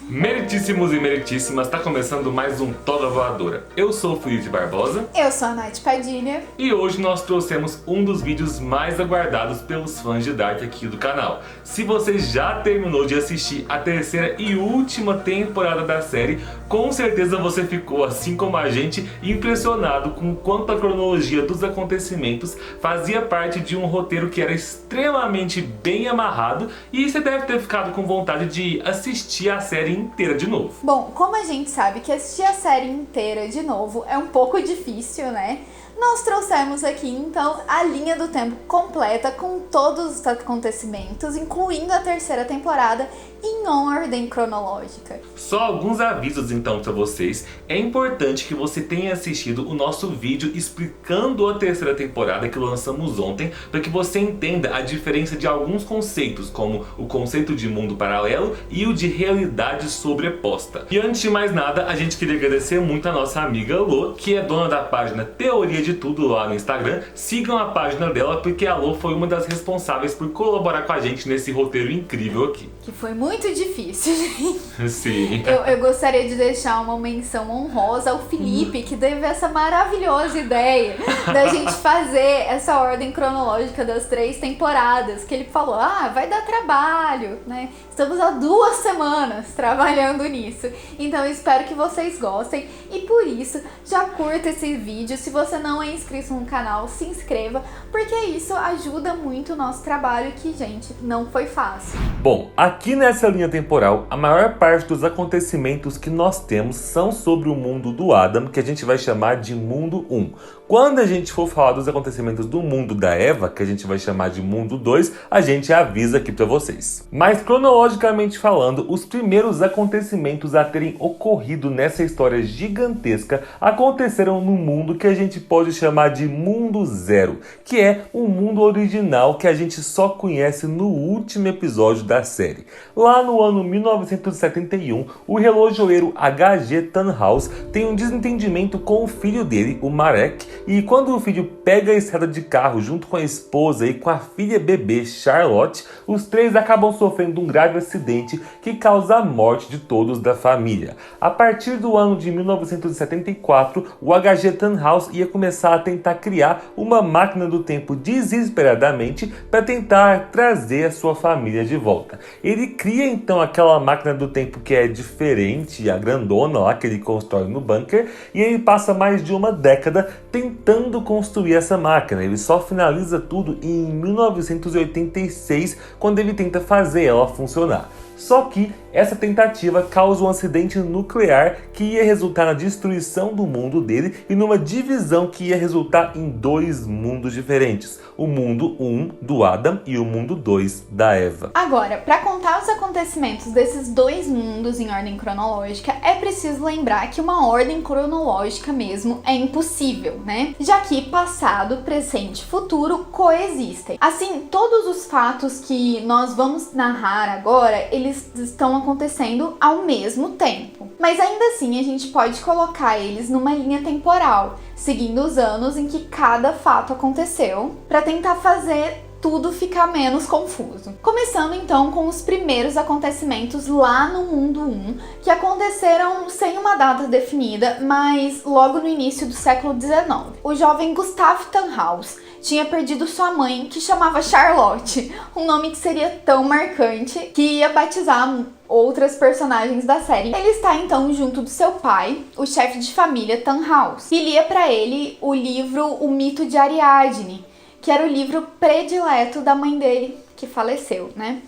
Meritíssimos e meritíssimas, tá começando mais um Toda Voadora. Eu sou o Felipe Barbosa. Eu sou a Nath Padilha. E hoje nós trouxemos um dos vídeos mais aguardados pelos fãs de Dark aqui do canal. Se você já terminou de assistir a terceira e última temporada da série, com certeza você ficou, assim como a gente, impressionado com o quanto a cronologia dos acontecimentos fazia parte de um roteiro que era extremamente bem amarrado, e você deve ter ficado com vontade de assistir a série inteira de novo. Bom, como a gente sabe que assistir a série inteira de novo é um pouco difícil, né? Nós trouxemos aqui, então, a linha do tempo completa com todos os acontecimentos, incluindo a terceira temporada em ordem cronológica. Só alguns avisos, então, para vocês. É importante que você tenha assistido o nosso vídeo explicando a terceira temporada que lançamos ontem, para que você entenda a diferença de alguns conceitos, como o conceito de mundo paralelo e o de realidade sobreposta. E antes de mais nada, a gente queria agradecer muito a nossa amiga Lô, que é dona da página Teoria de Tudo lá no Instagram. Sigam a página dela, porque a Lô foi uma das responsáveis por colaborar com a gente nesse roteiro incrível aqui. Que foi muito difícil, gente. Sim. Eu gostaria de deixar uma menção honrosa ao Felipe, que teve essa maravilhosa ideia da gente fazer essa ordem cronológica das 3 temporadas, que ele falou, vai dar trabalho, né? Estamos há 2 semanas trabalhando nisso. Então eu espero que vocês gostem e por isso já curta esse vídeo. Se você não é inscrito no canal, se inscreva, porque isso ajuda muito o nosso trabalho, que, gente, não foi fácil. Bom, aqui nessa linha temporal, a maior parte dos acontecimentos que nós temos são sobre o mundo do Adam, que a gente vai chamar de Mundo 1. Quando a gente for falar dos acontecimentos do mundo da Eva, que a gente vai chamar de Mundo 2, a gente avisa aqui pra vocês. Mas cronologicamente falando, os primeiros acontecimentos a terem ocorrido nessa história gigantesca aconteceram no mundo que a gente pode chamar de Mundo Zero, que é um mundo original que a gente só conhece no último episódio da série. Lá no ano 1971, o relojoeiro H.G. Tannhaus tem um desentendimento com o filho dele, o Marek, e quando o filho pega a estrada de carro junto com a esposa e com a filha bebê Charlotte, os 3 acabam sofrendo um grave acidente que causa a morte de todos da família. A partir do ano de 1974, o H.G. Tannhaus ia começar a tentar criar uma máquina do tempo desesperadamente para tentar trazer a sua família de volta. Ele cria então aquela máquina do tempo que é diferente, a grandona lá que ele constrói no bunker, e ele passa mais de uma década tentando construir essa máquina. Ele só finaliza tudo em 1986, quando ele tenta fazer ela funcionar. Só que essa tentativa causa um acidente nuclear que ia resultar na destruição do mundo dele e numa divisão que ia resultar em 2 mundos diferentes. O mundo 1 do Adam e o mundo 2 da Eva. Agora, para contar os acontecimentos desses 2 mundos em ordem cronológica, é preciso lembrar que uma ordem cronológica mesmo é impossível, né? Já que passado, presente e futuro coexistem. Assim, todos os fatos que nós vamos narrar agora, eles estão acontecendo ao mesmo tempo. Mas ainda assim, a gente pode colocar eles numa linha temporal, seguindo os anos em que cada fato aconteceu, para tentar fazer tudo ficar menos confuso. Começando então com os primeiros acontecimentos lá no mundo 1, que aconteceram sem uma data definida, mas logo no início do século XIX. O jovem Gustav Tannhaus tinha perdido sua mãe, que chamava Charlotte, um nome que seria tão marcante que ia batizar outras personagens da série. Ele está então junto do seu pai, o chefe de família Tannhaus, e lia para ele o livro O Mito de Ariadne, que era o livro predileto da mãe dele, que faleceu, né?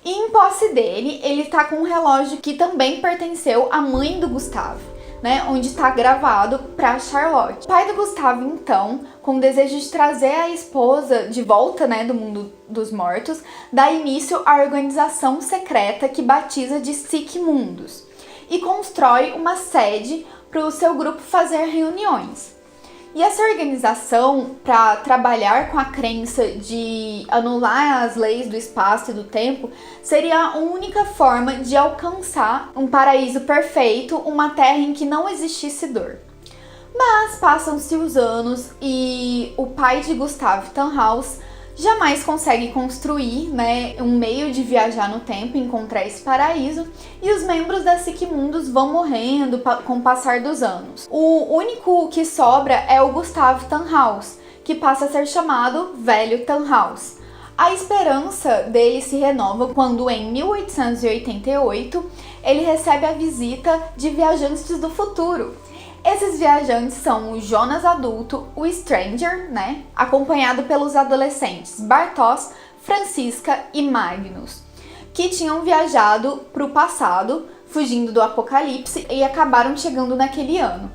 E em posse dele, ele tá com um relógio que também pertenceu à mãe do Gustavo, né? Onde está gravado para Charlotte. O pai do Gustavo, então, com o desejo de trazer a esposa de volta, né, do mundo dos mortos, dá início à organização secreta que batiza de Sic Mundus e constrói uma sede para o seu grupo fazer reuniões. E essa organização, para trabalhar com a crença de anular as leis do espaço e do tempo, seria a única forma de alcançar um paraíso perfeito, uma terra em que não existisse dor. Mas passam-se os anos e o pai de Gustav Tannhaus jamais consegue construir, né, um meio de viajar no tempo e encontrar esse paraíso, e os membros da Siquemundos vão morrendo com o passar dos anos. O único que sobra é o Gustave Tannhaus, que passa a ser chamado Velho Tannhaus. A esperança dele se renova quando, em 1888, ele recebe a visita de viajantes do futuro. Esses viajantes são o Jonas adulto, o Stranger, né, acompanhado pelos adolescentes Bartosz, Francisca e Magnus, que tinham viajado para o passado, fugindo do apocalipse, e acabaram chegando naquele ano.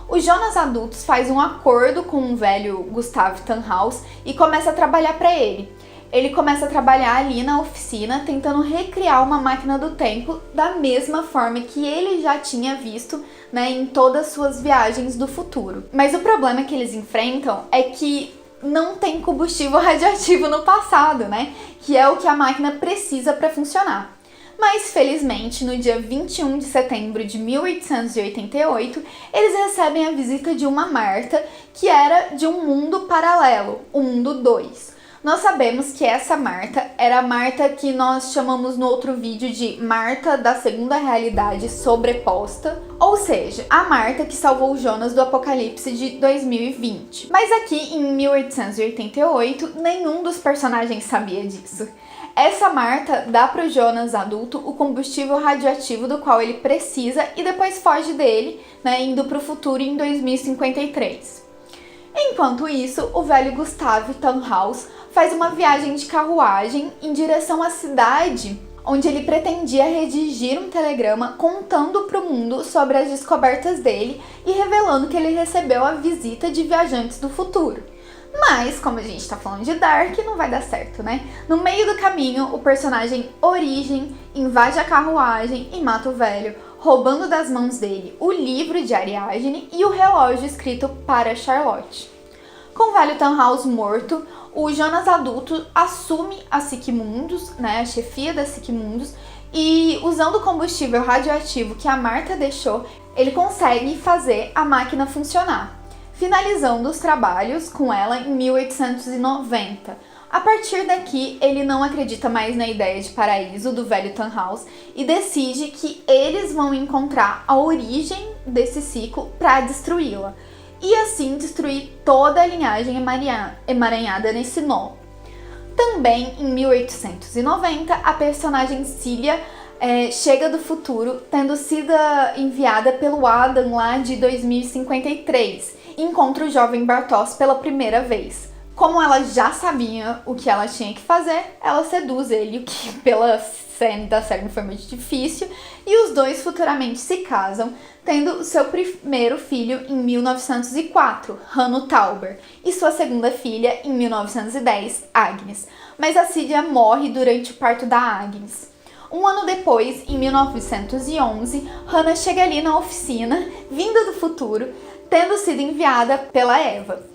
O Jonas adulto faz um acordo com o velho Gustave Tannhaus e começa a trabalhar para ele. Ele começa a trabalhar ali na oficina, tentando recriar uma máquina do tempo da mesma forma que ele já tinha visto, né, em todas as suas viagens do futuro. Mas o problema que eles enfrentam é que não tem combustível radioativo no passado, né, que é o que a máquina precisa para funcionar. Mas, felizmente, no dia 21 de setembro de 1888, eles recebem a visita de uma Marta, que era de um mundo paralelo, o mundo 2. Nós sabemos que essa Marta era a Marta que nós chamamos no outro vídeo de Marta da segunda realidade sobreposta, ou seja, a Marta que salvou o Jonas do apocalipse de 2020. Mas aqui em 1888, nenhum dos personagens sabia disso. Essa Marta dá para o Jonas adulto o combustível radioativo do qual ele precisa e depois foge dele, né, indo para o futuro em 2053. Enquanto isso, o velho Gustave Tannhaus faz uma viagem de carruagem em direção à cidade onde ele pretendia redigir um telegrama contando para o mundo sobre as descobertas dele e revelando que ele recebeu a visita de viajantes do futuro. Mas, como a gente tá falando de Dark, não vai dar certo, né? No meio do caminho, o personagem Origem invade a carruagem e mata o velho, roubando das mãos dele o livro de Ariadne e o relógio escrito para Charlotte. Com o velho Tannhaus morto, o Jonas adulto assume a Siquemundos, né, a chefia da Siquemundos, e usando o combustível radioativo que a Marta deixou, ele consegue fazer a máquina funcionar, finalizando os trabalhos com ela em 1890. A partir daqui, ele não acredita mais na ideia de paraíso do velho Tannhaus e decide que eles vão encontrar a origem desse ciclo para destruí-la. E assim destruir toda a linhagem emaranhada nesse nó. Também em 1890, a personagem Cília chega do futuro, tendo sido enviada pelo Adam lá de 2053, e encontra o jovem Bartosz pela primeira vez. Como ela já sabia o que ela tinha que fazer, ela seduz ele, o que pela cena da série não foi muito difícil, e os dois futuramente se casam, tendo seu primeiro filho em 1904, Hanno Tauber, e sua segunda filha em 1910, Agnes. Mas a Cília morre durante o parto da Agnes. Um ano depois, em 1911, Hannah chega ali na oficina, vinda do futuro, tendo sido enviada pela Eva.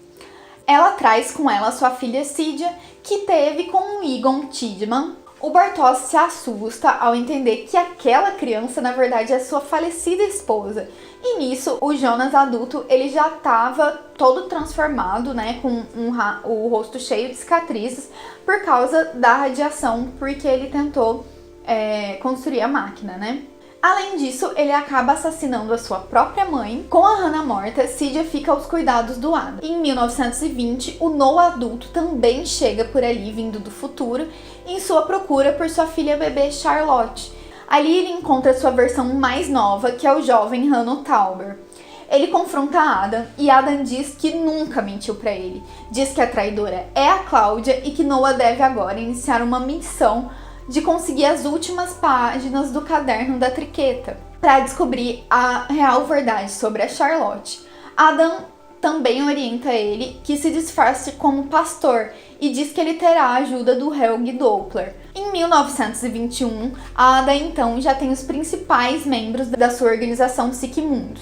Ela traz com ela sua filha Cília, que teve com o Egon Tidman. O Bartosz se assusta ao entender que aquela criança, na verdade, é sua falecida esposa. E nisso, o Jonas adulto, ele já estava todo transformado, né, com o rosto cheio de cicatrizes por causa da radiação, porque ele tentou construir a máquina, né? Além disso, ele acaba assassinando a sua própria mãe. Com a Hannah morta, Cília fica aos cuidados do Adam. Em 1920, o Noah adulto também chega por ali, vindo do futuro, em sua procura por sua filha bebê Charlotte. Ali ele encontra sua versão mais nova, que é o jovem Hanno Tauber. Ele confronta Adam e Adam diz que nunca mentiu para ele. Diz que a traidora é a Cláudia e que Noah deve agora iniciar uma missão de conseguir as últimas páginas do caderno da Triqueta para descobrir a real verdade sobre a Charlotte. Adam também orienta ele que se disfarce como pastor e diz que ele terá a ajuda do Helge Doppler. Em 1921, a Ada então já tem os principais membros da sua organização Siquemundos,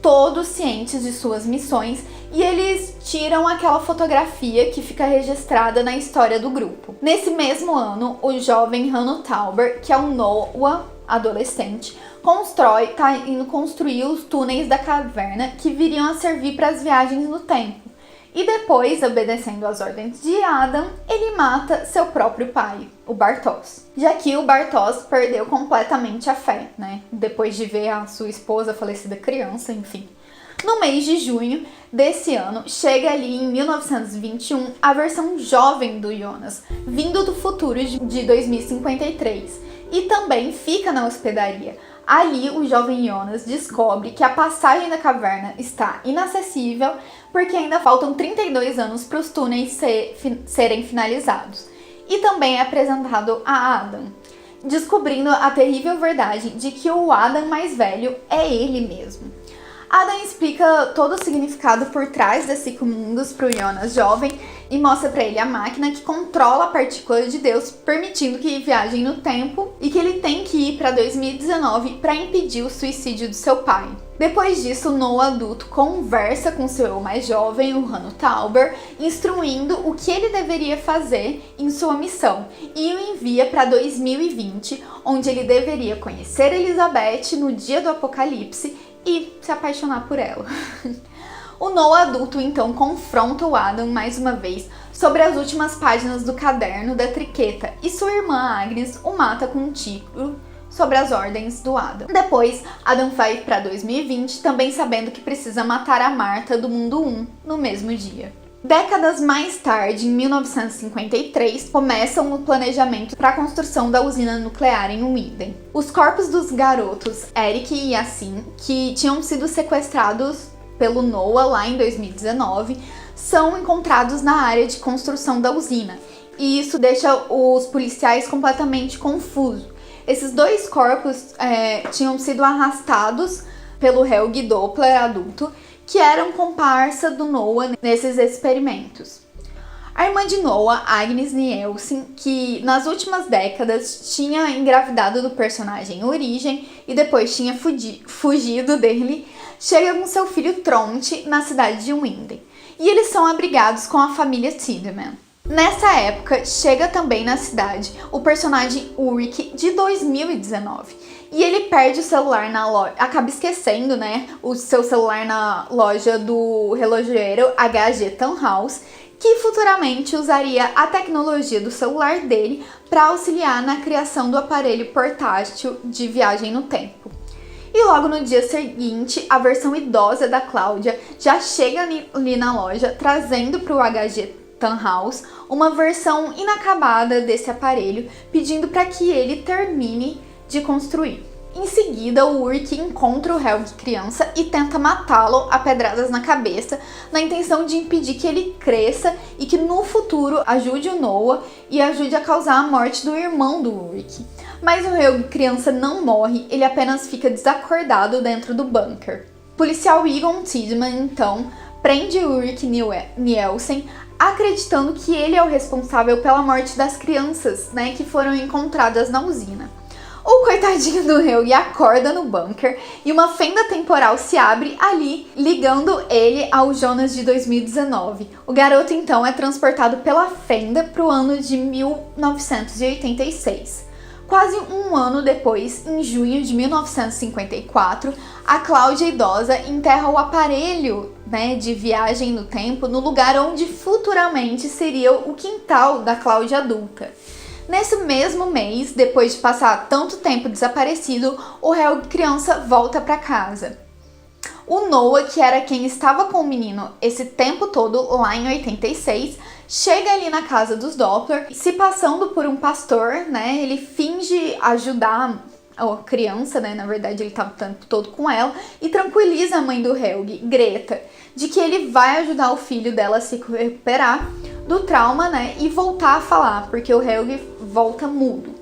todos cientes de suas missões, e eles tiram aquela fotografia que fica registrada na história do grupo. Nesse mesmo ano, o jovem Hanno Tauber, que é um Noah adolescente, tá indo construir os túneis da caverna que viriam a servir para as viagens no tempo. E depois, obedecendo às ordens de Adam, ele mata seu próprio pai, o Bartosz. Já que o Bartosz perdeu completamente a fé, né? Depois de ver a sua esposa falecida criança, enfim. No mês de junho desse ano, chega ali em 1921 a versão jovem do Jonas, vindo do futuro de 2053, e também fica na hospedaria. Ali, o jovem Jonas descobre que a passagem da caverna está inacessível porque ainda faltam 32 anos para os túneis serem finalizados. E também é apresentado a Adam, descobrindo a terrível verdade de que o Adam mais velho é ele mesmo. Adam explica todo o significado por trás das 5 mundos para o Jonas jovem e mostra para ele a máquina que controla a partícula de Deus, permitindo que viajem no tempo e que ele tem que ir para 2019 para impedir o suicídio do seu pai. Depois disso, Noah adulto conversa com seu eu mais jovem, o Hanno Tauber, instruindo o que ele deveria fazer em sua missão e o envia para 2020, onde ele deveria conhecer Elizabeth no dia do apocalipse e se apaixonar por ela. O Noah adulto então confronta o Adam mais uma vez sobre as últimas páginas do caderno da Triqueta e sua irmã Agnes o mata com um tiro sobre as ordens do Adam. Depois, Adam vai para 2020 também sabendo que precisa matar a Marta do mundo 1 no mesmo dia. Décadas mais tarde, em 1953, começam o planejamento para a construção da usina nuclear em Winden. Os corpos dos garotos Eric e Yassin, que tinham sido sequestrados pelo Noah lá em 2019, são encontrados na área de construção da usina. E isso deixa os policiais completamente confusos. Esses 2 corpos tinham sido arrastados pelo Helge Doppler adulto, que era um comparsa do Noah nesses experimentos. A irmã de Noah, Agnes Nielsen, que nas últimas décadas tinha engravidado do personagem Origem e depois tinha fugido dele, chega com seu filho Tronte na cidade de Winden. E eles são abrigados com a família Tiedemann. Nessa época, chega também na cidade o personagem Ulrich de 2019. E ele perde o celular na loja, acaba esquecendo, né, o seu celular na loja do relojoeiro HG Tannhaus, que futuramente usaria a tecnologia do celular dele para auxiliar na criação do aparelho portátil de viagem no tempo. E logo no dia seguinte, a versão idosa da Cláudia já chega ali na loja, trazendo para o HG Tannhaus uma versão inacabada desse aparelho, pedindo para que ele termine de construir. Em seguida, o Ulrich encontra o Helge criança e tenta matá-lo a pedradas na cabeça, na intenção de impedir que ele cresça e que no futuro ajude o Noah e ajude a causar a morte do irmão do Ulrich. Mas o Helge criança não morre, ele apenas fica desacordado dentro do bunker. O policial Egon Tiedemann, então, prende Ulrich Nielsen, acreditando que ele é o responsável pela morte das crianças, né, que foram encontradas na usina. O coitadinho do Helge acorda no bunker e uma fenda temporal se abre ali, ligando ele ao Jonas de 2019. O garoto então é transportado pela fenda para o ano de 1986. Quase um ano depois, em junho de 1954, a Cláudia idosa enterra o aparelho, né, de viagem no tempo no lugar onde futuramente seria o quintal da Cláudia adulta. Nesse mesmo mês, depois de passar tanto tempo desaparecido, o Helge criança volta para casa. O Noah, que era quem estava com o menino esse tempo todo, lá em 86, chega ali na casa dos Doppler, se passando por um pastor, né? Ele finge ajudar a criança, né? Na verdade, ele estava o tempo todo com ela, e tranquiliza a mãe do Helge, Greta, de que ele vai ajudar o filho dela a se recuperar do trauma, né? E voltar a falar, porque o Helge volta mudo.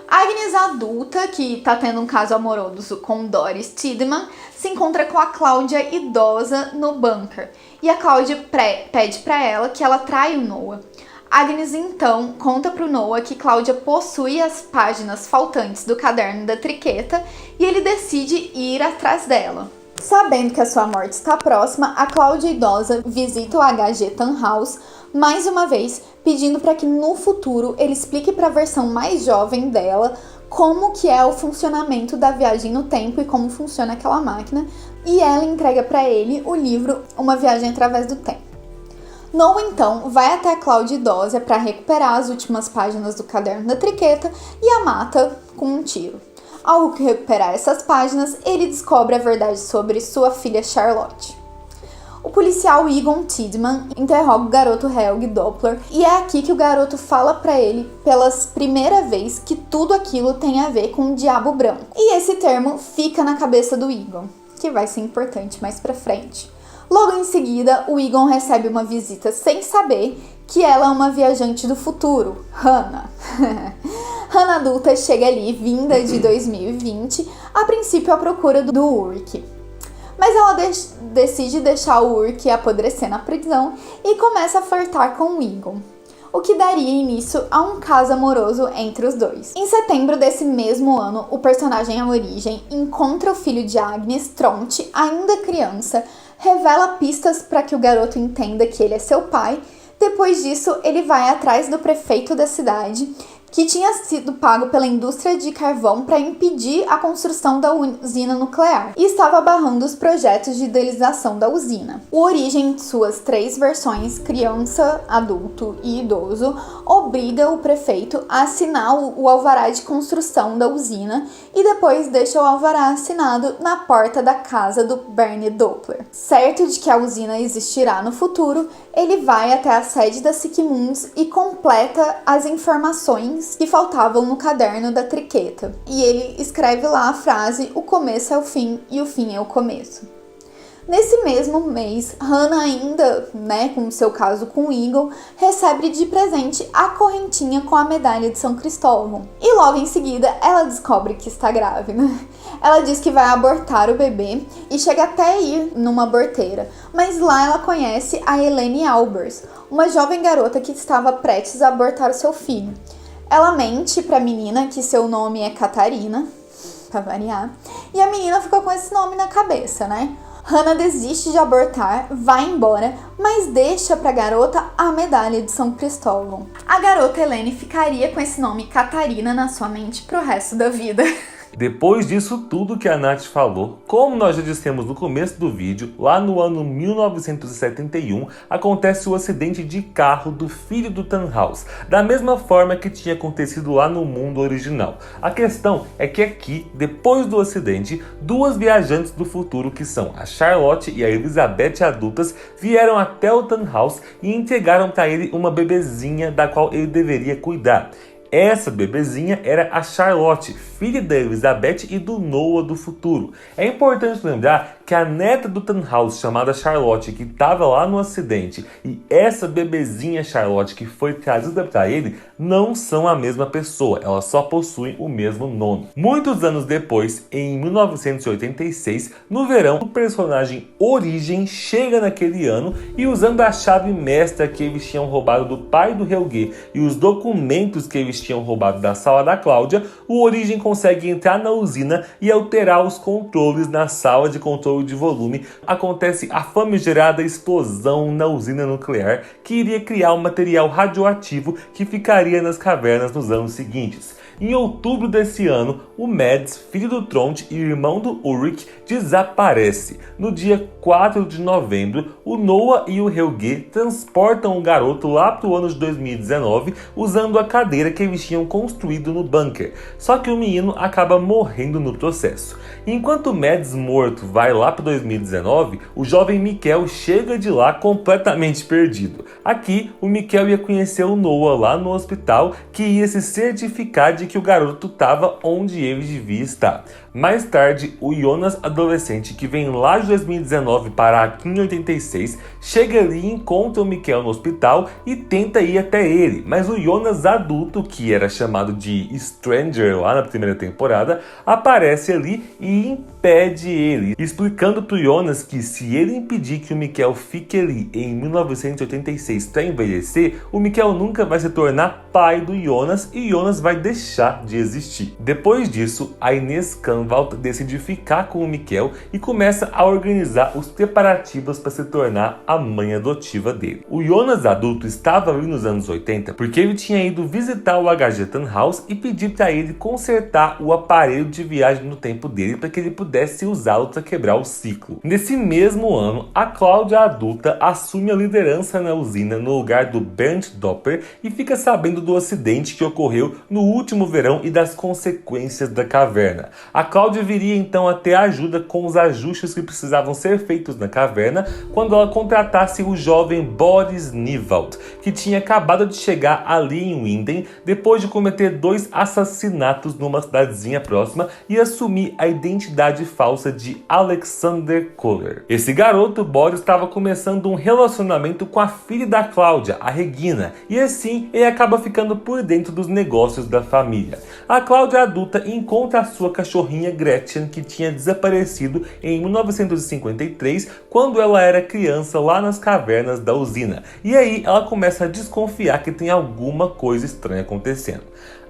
A Agnes adulta, que tá tendo um caso amoroso com Doris Tiedemann, se encontra com a Cláudia idosa no bunker. E a Cláudia pede para ela que ela traia o Noah. Agnes então conta pro Noah que Cláudia possui as páginas faltantes do caderno da Triqueta e ele decide ir atrás dela. Sabendo que a sua morte está próxima, a Cláudia idosa visita o HG Tannhaus mais uma vez, pedindo para que no futuro ele explique para a versão mais jovem dela como que é o funcionamento da viagem no tempo e como funciona aquela máquina, e ela entrega para ele o livro Uma Viagem Através do Tempo. Noah então vai até a Cláudia idosa para recuperar as últimas páginas do caderno da Triqueta e a mata com um tiro. Ao recuperar essas páginas, ele descobre a verdade sobre sua filha Charlotte. O policial Egon Tidman interroga o garoto Helge Doppler e é aqui que o garoto fala para ele pela primeira vez que tudo aquilo tem a ver com o Diabo Branco. E esse termo fica na cabeça do Egon, que vai ser importante mais pra frente. Logo em seguida, o Egon recebe uma visita sem saber que ela é uma viajante do futuro, Hannah. Hannah adulta chega ali, vinda de 2020, a princípio à procura do Ulrich. Mas ela decide deixar o Ulrich apodrecer na prisão e começa a flertar com o Egon, o que daria início a um caso amoroso entre os dois. Em setembro desse mesmo ano, o personagem A Origem encontra o filho de Agnes, Tronte, ainda criança, revela pistas para que o garoto entenda que ele é seu pai. Depois disso, ele vai atrás do prefeito da cidade, que tinha sido pago pela indústria de carvão para impedir a construção da usina nuclear e estava barrando os projetos de idealização da usina. O Origem, em suas 3 versões, criança, adulto e idoso, obriga o prefeito a assinar o alvará de construção da usina e depois deixa o alvará assinado na porta da casa do Bernie Doppler. Certo de que a usina existirá no futuro, ele vai até a sede da Sigmunds e completa as informações que faltavam no caderno da Triqueta. E ele escreve lá a frase: o começo é o fim e o fim é o começo. Nesse mesmo mês, Hannah ainda, com o seu caso com Egon, recebe de presente a correntinha com a medalha de São Cristóvão. E logo em seguida, ela descobre que está grávida. Ela diz que vai abortar o bebê e chega até ir numa aborteira. Mas lá ela conhece a Helene Albers, uma jovem garota que estava prestes a abortar o seu filho. Ela mente para a menina que seu nome é Catarina, para variar, e a menina ficou com esse nome na cabeça, Hannah desiste de abortar, vai embora, mas deixa para a garota a medalha de São Cristóvão. A garota Helene ficaria com esse nome Catarina na sua mente pro resto da vida. Depois disso tudo que a Nath falou, como nós já dissemos no começo do vídeo, lá no ano 1971 acontece o acidente de carro do filho do Tannhaus, da mesma forma que tinha acontecido lá no mundo original. A questão é que aqui, depois do acidente, 2 viajantes do futuro, que são a Charlotte e a Elizabeth adultas, vieram até o Tannhaus e entregaram para ele uma bebezinha da qual ele deveria cuidar. Essa bebezinha era a Charlotte, filha da Elizabeth e do Noah do futuro. É importante lembrar que a neta do Tannhaus, chamada Charlotte, que estava lá no acidente, e essa bebezinha Charlotte que foi trazida para ele, não são a mesma pessoa, elas só possuem o mesmo nome. Muitos anos depois, em 1986, no verão, o personagem Origem chega naquele ano e, usando a chave mestra que eles tinham roubado do pai do Helge e os documentos que eles tinham roubado da sala da Cláudia, o Origem consegue entrar na usina e alterar os controles na sala de controle de volume. Acontece a famigerada explosão na usina nuclear, que iria criar um material radioativo que ficaria nas cavernas nos anos seguintes. Em outubro desse ano, o Mads, filho do Tronte e irmão do Ulrich, desaparece. No dia 4 de novembro, o Noah e o Helge transportam o garoto lá para o ano de 2019, usando a cadeira que eles tinham construído no bunker. Só que o menino acaba morrendo no processo. Enquanto o Mads morto vai lá para 2019, o jovem Mikkel chega de lá completamente perdido. Aqui, o Mikkel ia conhecer o Noah lá no hospital, que ia se certificar de que o garoto estava onde ele devia estar. Mais tarde, o Jonas adolescente, que vem lá de 2019 para aqui em 86, chega ali e encontra o Mikkel no hospital e tenta ir até ele, mas o Jonas adulto, que era chamado de Stranger lá na primeira temporada, aparece ali e impede ele, explicando para o Jonas que se ele impedir que o Mikkel fique ali em 1986 para envelhecer, o Mikkel nunca vai se tornar pai do Jonas e Jonas vai deixar de existir. Depois disso, a Inês cansa Tannenwald decide ficar com o Mikkel e começa a organizar os preparativos para se tornar a mãe adotiva dele. O Jonas adulto estava ali nos anos 80 porque ele tinha ido visitar o HG Tannhaus e pedir para ele consertar o aparelho de viagem no tempo dele para que ele pudesse usá-lo para quebrar o ciclo. Nesse mesmo ano, a Cláudia adulta assume a liderança na usina no lugar do Bernd Doppler e fica sabendo do acidente que ocorreu no último verão e das consequências da caverna. A Cláudia viria então a ter ajuda com os ajustes que precisavam ser feitos na caverna quando ela contratasse o jovem Boris Niewald, que tinha acabado de chegar ali em Winden depois de cometer 2 assassinatos numa cidadezinha próxima e assumir a identidade falsa de Alexander Kohler. Esse garoto, Boris, estava começando um relacionamento com a filha da Cláudia, a Regina, e assim ele acaba ficando por dentro dos negócios da família. A Cláudia adulta encontra a sua cachorrinha Gretchen, que tinha desaparecido em 1953, quando ela era criança lá nas cavernas da usina. E aí ela começa a desconfiar que tem alguma coisa estranha acontecendo.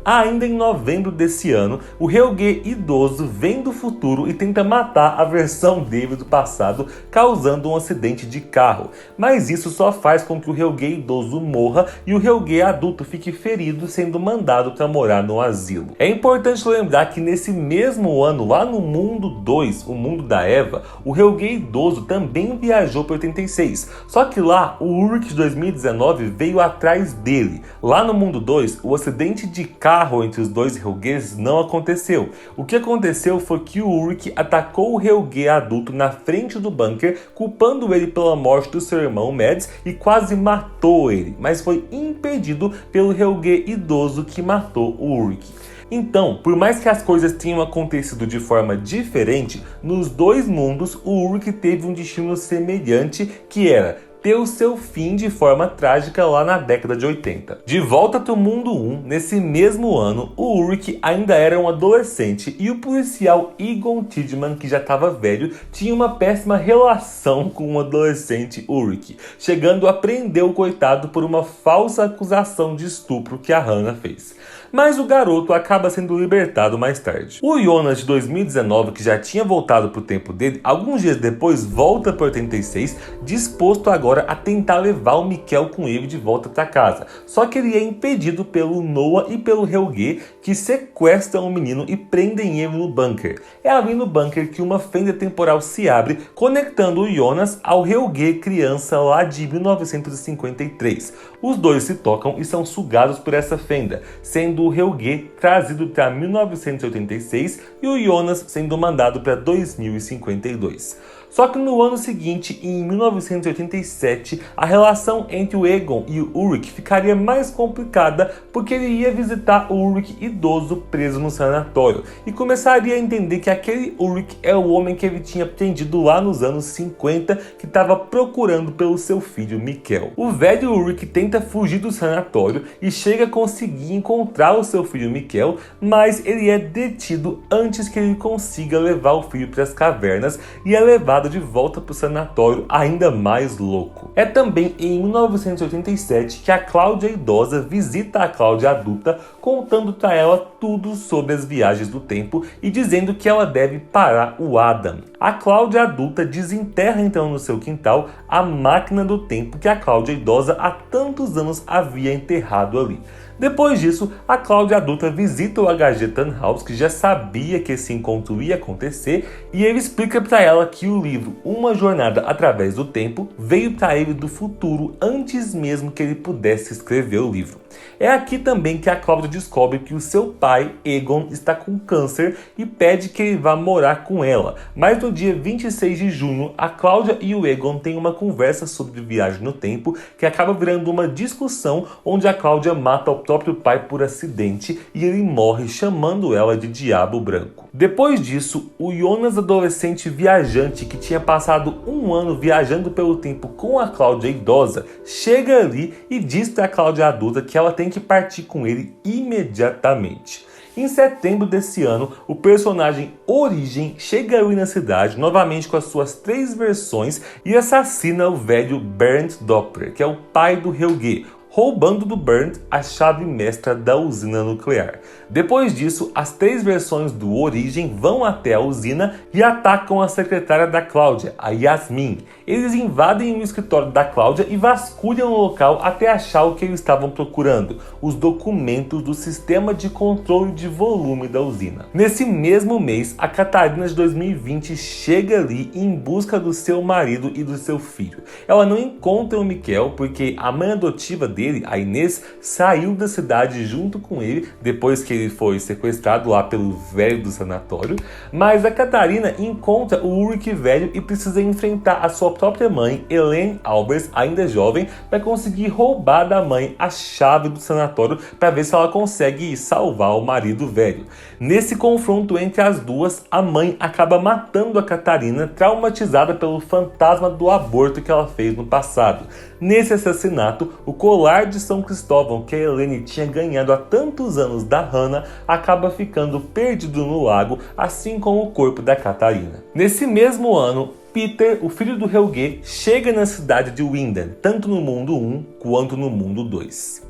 Ainda em novembro desse ano, o Helge idoso vem do futuro e tenta matar a versão dele do passado, causando um acidente de carro. Mas isso só faz com que o Helge idoso morra e o Helge adulto fique ferido, sendo mandado para morar no asilo. É importante lembrar que nesse mesmo ano, lá no Mundo 2, o Mundo da Eva, o Helge idoso também viajou para 86. Só que lá, o Ulrich de 2019 veio atrás dele. Lá no Mundo 2, o acidente de carro entre os dois Helges não aconteceu. O que aconteceu foi que o Ulrich atacou o Helge adulto na frente do bunker, culpando ele pela morte do seu irmão Mads e quase matou ele, mas foi impedido pelo Helge idoso que matou o Ulrich. Então, por mais que as coisas tenham acontecido de forma diferente, nos dois mundos o Ulrich teve um destino semelhante, que era ter o seu fim de forma trágica lá na década de 80. De volta para o Mundo 1, nesse mesmo ano, o Ulrich ainda era um adolescente e o policial Egon Tidman, que já estava velho, tinha uma péssima relação com o adolescente Ulrich, chegando a prender o coitado por uma falsa acusação de estupro que a Hannah fez. Mas o garoto acaba sendo libertado mais tarde. O Jonas de 2019, que já tinha voltado para o tempo dele, alguns dias depois volta para 86, disposto agora a tentar levar o Mikkel com ele de volta para casa. Só que ele é impedido pelo Noah e pelo Helge, que sequestram o menino e prendem ele no bunker. É ali no bunker que uma fenda temporal se abre, conectando o Jonas ao Helge criança lá de 1953. Os dois se tocam e são sugados por essa fenda, sendo o Helge trazido para 1986 e o Jonas sendo mandado para 2052. Só que no ano seguinte, em 1987, a relação entre o Egon e o Ulrich ficaria mais complicada porque ele ia visitar o Ulrich idoso preso no sanatório e começaria a entender que aquele Ulrich é o homem que ele tinha prendido lá nos anos 50, que estava procurando pelo seu filho Mikkel. O velho Ulrich tenta fugir do sanatório e chega a conseguir encontrar o seu filho Mikkel, mas ele é detido antes que ele consiga levar o filho para as cavernas e é levado de volta para o sanatório ainda mais louco. É também em 1987 que a Cláudia idosa visita a Cláudia adulta, contando para ela tudo sobre as viagens do tempo e dizendo que ela deve parar o Adam. A Cláudia adulta desenterra então no seu quintal a máquina do tempo que a Cláudia idosa há tantos anos havia enterrado ali. Depois disso, a Cláudia adulta visita o HG Tannhaus, que já sabia que esse encontro ia acontecer, e ele explica para ela que o livro Uma Jornada Através do Tempo veio para ele do futuro antes mesmo que ele pudesse escrever o livro. É aqui também que a Cláudia descobre que o seu pai, Egon, está com câncer e pede que ele vá morar com ela. Mas no dia 26 de junho, a Cláudia e o Egon têm uma conversa sobre viagem no tempo que acaba virando uma discussão onde a Cláudia mata o próprio pai por acidente e ele morre chamando ela de Diabo Branco. Depois disso, o Jonas adolescente viajante que tinha passado um ano viajando pelo tempo com a Cláudia idosa, chega ali e diz para a Cláudia adulta que ela tem que partir com ele imediatamente. Em setembro desse ano, o personagem Origem chega ali na cidade, novamente com as suas 3 versões, e assassina o velho Bernd Doppler, que é o pai do Helge, roubando do Burnt a chave mestra da usina nuclear. Depois disso, as 3 versões do Origem vão até a usina e atacam a secretária da Cláudia, a Yasmin. Eles invadem o escritório da Cláudia e vasculham o local até achar o que eles estavam procurando: os documentos do sistema de controle de volume da usina. Nesse mesmo mês, a Catarina de 2020 chega ali em busca do seu marido e do seu filho. Ela não encontra o Miquel porque a mãe adotiva dele, a Inês, saiu da cidade junto com ele depois que ele foi sequestrado lá pelo velho do sanatório, mas a Catarina encontra o Ulrich velho e precisa enfrentar a sua própria mãe, Helene Albers, ainda jovem, para conseguir roubar da mãe a chave do sanatório para ver se ela consegue salvar o marido velho. Nesse confronto entre as duas, a mãe acaba matando a Catarina, traumatizada pelo fantasma do aborto que ela fez no passado. Nesse assassinato, o colar de São Cristóvão que a Helene tinha ganhado há tantos anos da Hannah acaba ficando perdido no lago, assim como o corpo da Catarina. Nesse mesmo ano, Peter, o filho do Helge, chega na cidade de Winden, tanto no mundo 1 quanto no mundo 2.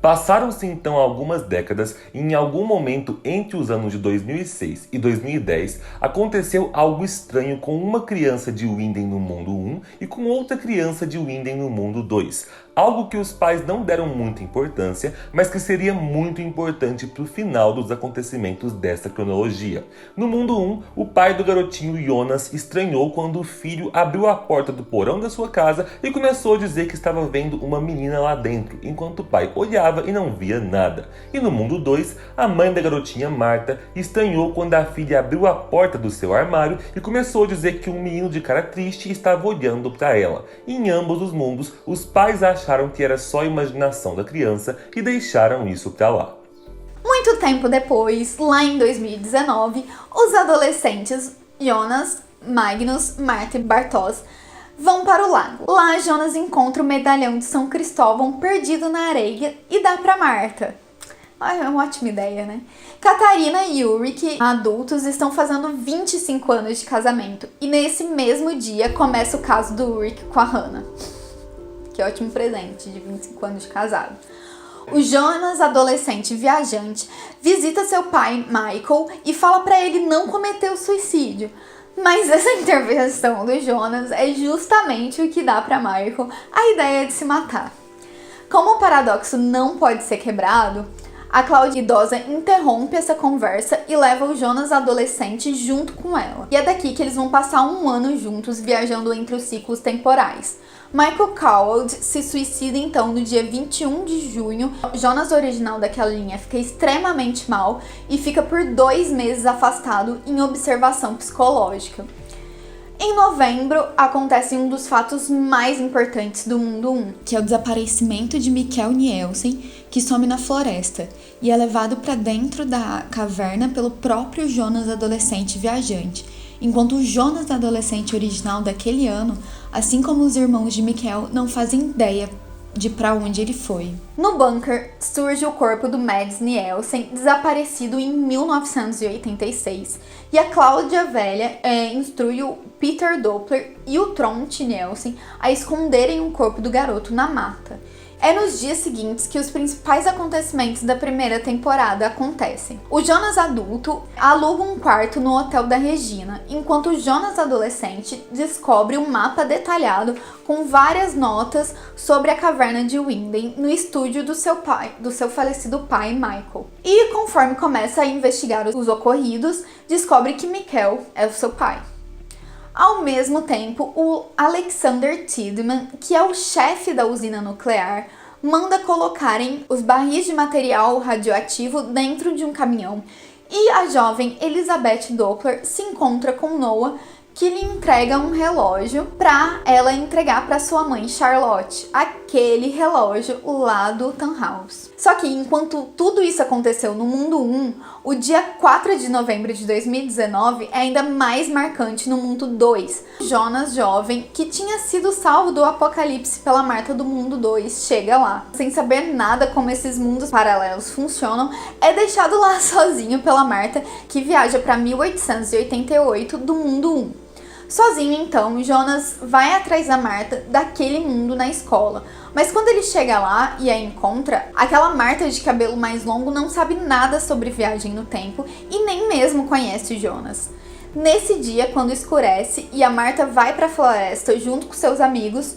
Passaram-se então algumas décadas e em algum momento entre os anos de 2006 e 2010 aconteceu algo estranho com uma criança de Winden no mundo 1 e com outra criança de Winden no mundo 2. Algo que os pais não deram muita importância, mas que seria muito importante para o final dos acontecimentos desta cronologia. No mundo 1, o pai do garotinho Jonas estranhou quando o filho abriu a porta do porão da sua casa e começou a dizer que estava vendo uma menina lá dentro, enquanto o pai olhava e não via nada. E no mundo 2, a mãe da garotinha Marta estranhou quando a filha abriu a porta do seu armário e começou a dizer que um menino de cara triste estava olhando para ela. Em ambos os mundos, os pais acharam que era só a imaginação da criança e deixaram isso pra lá. Muito tempo depois, lá em 2019, os adolescentes Jonas, Magnus, Marta e Bartosz vão para o lago. Lá, Jonas encontra o medalhão de São Cristóvão perdido na areia e dá pra Marta. É uma ótima ideia, né? Catarina e Ulrich, adultos, estão fazendo 25 anos de casamento. E nesse mesmo dia começa o caso do Ulrich com a Hannah. Que ótimo presente de 25 anos de casado. O Jonas, adolescente viajante, visita seu pai, Michael, e fala pra ele não cometer o suicídio. Mas essa intervenção do Jonas é justamente o que dá pra Michael a ideia de se matar. Como o paradoxo não pode ser quebrado, a Cláudia idosa interrompe essa conversa e leva o Jonas adolescente junto com ela. E é daqui que eles vão passar um ano juntos, viajando entre os ciclos temporais. Michael Coward se suicida então no dia 21 de junho. Jonas, original daquela linha, fica extremamente mal e fica por 2 meses afastado em observação psicológica. Em novembro, acontece um dos fatos mais importantes do mundo 1, que é o desaparecimento de Miquel Nielsen, que some na floresta e é levado para dentro da caverna pelo próprio Jonas adolescente viajante, enquanto o Jonas adolescente original daquele ano, assim como os irmãos de Miquel, não fazem ideia de para onde ele foi. No bunker surge o corpo do Mads Nielsen, desaparecido em 1986, e a Cláudia velha instrui o Peter Doppler e o Trond Nielsen a esconderem o corpo do garoto na mata. É nos dias seguintes que os principais acontecimentos da primeira temporada acontecem. O Jonas adulto aluga um quarto no hotel da Regina, enquanto o Jonas adolescente descobre um mapa detalhado com várias notas sobre a caverna de Winden no estúdio do seu falecido pai, Michael. E conforme começa a investigar os ocorridos, descobre que Miquel é o seu pai. Ao mesmo tempo, o Alexander Tiedemann, que é o chefe da usina nuclear, manda colocarem os barris de material radioativo dentro de um caminhão e a jovem Elizabeth Doppler se encontra com Noah, que lhe entrega um relógio para ela entregar para sua mãe Charlotte, aquele relógio lá do Tannhaus. Só que enquanto tudo isso aconteceu no mundo 1, o dia 4 de novembro de 2019 é ainda mais marcante no mundo 2. Jonas, jovem, que tinha sido salvo do apocalipse pela Marta do mundo 2, chega lá. Sem saber nada como esses mundos paralelos funcionam, é deixado lá sozinho pela Marta, que viaja para 1888 do mundo 1. Sozinho então, Jonas vai atrás da Marta daquele mundo na escola. Mas quando ele chega lá e a encontra, aquela Marta de cabelo mais longo não sabe nada sobre viagem no tempo e nem mesmo conhece o Jonas. Nesse dia, quando escurece e a Marta vai para a floresta junto com seus amigos,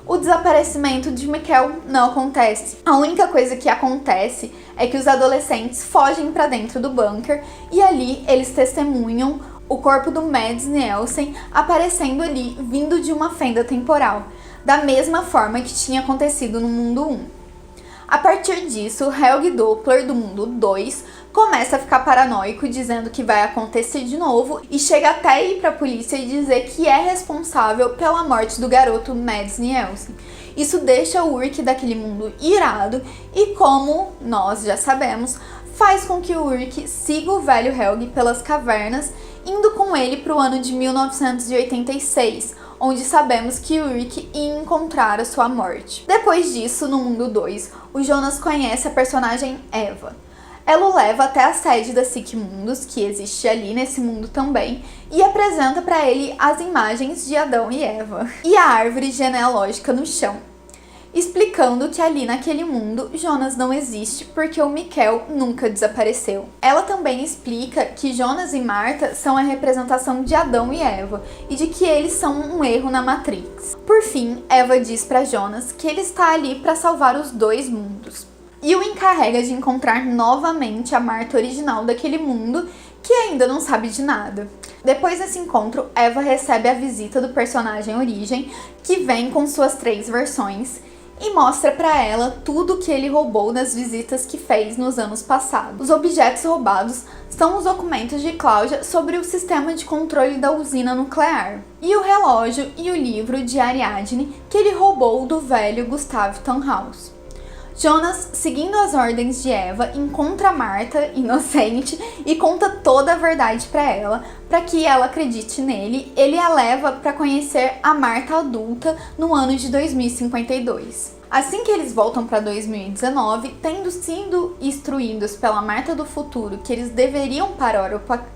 o desaparecimento de Mikkel não acontece. A única coisa que acontece é que os adolescentes fogem para dentro do bunker e ali eles testemunham o corpo do Mads Nielsen aparecendo ali, vindo de uma fenda temporal, da mesma forma que tinha acontecido no mundo 1. A partir disso, Helge Doppler, do mundo 2, começa a ficar paranoico, dizendo que vai acontecer de novo e chega até ir para a polícia e dizer que é responsável pela morte do garoto Mads Nielsen. Isso deixa o Ulrich daquele mundo irado e, como nós já sabemos, faz com que o Ulrich siga o velho Helge pelas cavernas, indo com ele para o ano de 1986, onde sabemos que Ulrich ia encontrar a sua morte. Depois disso, no mundo 2, o Jonas conhece a personagem Eva. Ela o leva até a sede da SIC Mundus, que existe ali nesse mundo também, e apresenta para ele as imagens de Adão e Eva e a árvore genealógica no chão, explicando que ali naquele mundo Jonas não existe porque o Mikkel nunca desapareceu. Ela também explica que Jonas e Marta são a representação de Adão e Eva e de que eles são um erro na Matrix. Por fim, Eva diz para Jonas que ele está ali para salvar os dois mundos e o encarrega de encontrar novamente a Marta original daquele mundo que ainda não sabe de nada. Depois desse encontro, Eva recebe a visita do personagem Origem, que vem com suas 3 versões, e mostra para ela tudo que ele roubou nas visitas que fez nos anos passados. Os objetos roubados são os documentos de Cláudia sobre o sistema de controle da usina nuclear, e o relógio e o livro de Ariadne que ele roubou do velho Gustav Tannhaus. Jonas, seguindo as ordens de Eva, encontra Marta, inocente, e conta toda a verdade para que ela acredite nele. Ele a leva para conhecer a Marta adulta no ano de 2052. Assim que eles voltam para 2019, tendo sido instruídos pela Marta do futuro que eles deveriam parar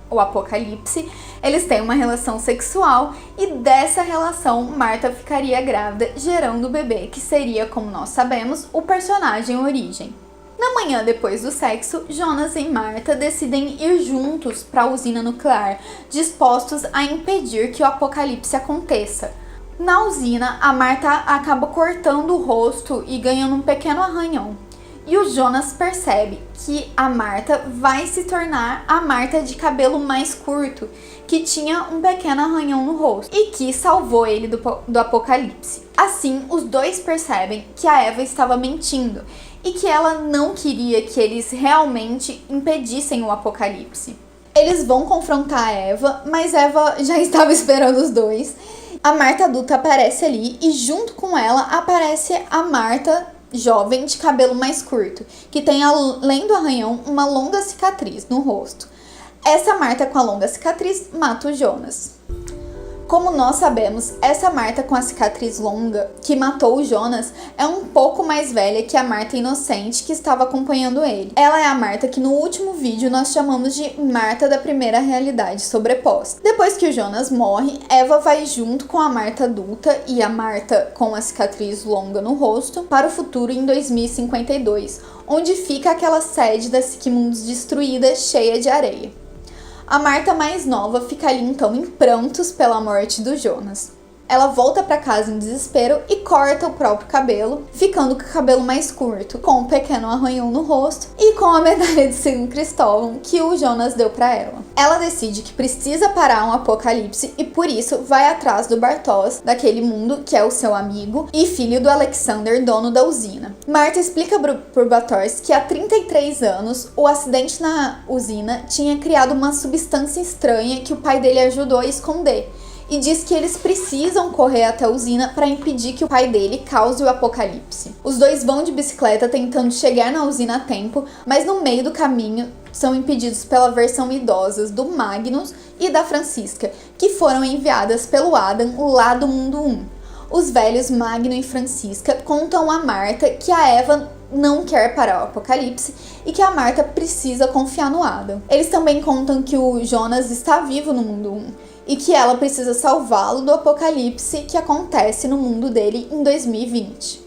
o apocalipse, eles têm uma relação sexual e dessa relação Marta ficaria grávida, gerando o bebê, que seria, como nós sabemos, o personagem Origem. Na manhã depois do sexo, Jonas e Marta decidem ir juntos para a usina nuclear, dispostos a impedir que o apocalipse aconteça. Na usina, a Marta acaba cortando o rosto e ganhando um pequeno arranhão. E o Jonas percebe que a Marta vai se tornar a Marta de cabelo mais curto, que tinha um pequeno arranhão no rosto e que salvou ele do apocalipse. Assim, os dois percebem que a Eva estava mentindo e que ela não queria que eles realmente impedissem o apocalipse. Eles vão confrontar a Eva, mas Eva já estava esperando os dois. A Marta adulta aparece ali e junto com ela aparece a Marta jovem de cabelo mais curto, que tem, além do arranhão, uma longa cicatriz no rosto. Essa Marta com a longa cicatriz mata o Jonas. Como nós sabemos, essa Marta com a cicatriz longa que matou o Jonas é um pouco mais velha que a Marta inocente que estava acompanhando ele. Ela é a Marta que no último vídeo nós chamamos de Marta da primeira realidade sobreposta. Depois que o Jonas morre, Eva vai junto com a Marta adulta e a Marta com a cicatriz longa no rosto para o futuro em 2052, onde fica aquela sede da SIC Mundus destruída, cheia de areia. A Marta mais nova fica ali então em prantos pela morte do Jonas. Ela volta para casa em desespero e corta o próprio cabelo, ficando com o cabelo mais curto, com um pequeno arranhão no rosto e com a medalha de São Cristóvão que o Jonas deu para ela. Ela decide que precisa parar um apocalipse e por isso vai atrás do Bartosz, daquele mundo que é o seu amigo e filho do Alexander, dono da usina. Marta explica pro Bartosz que há 33 anos o acidente na usina tinha criado uma substância estranha que o pai dele ajudou a esconder. E diz que eles precisam correr até a usina para impedir que o pai dele cause o apocalipse. Os dois vão de bicicleta tentando chegar na usina a tempo, mas no meio do caminho são impedidos pela versão idosas do Magnus e da Francisca, que foram enviadas pelo Adam lá do mundo 1. Os velhos Magno e Francisca contam a Marta que a Eva não quer parar o apocalipse e que a Marta precisa confiar no Adam. Eles também contam que o Jonas está vivo no mundo 1. e que ela precisa salvá-lo do apocalipse que acontece no mundo dele em 2020.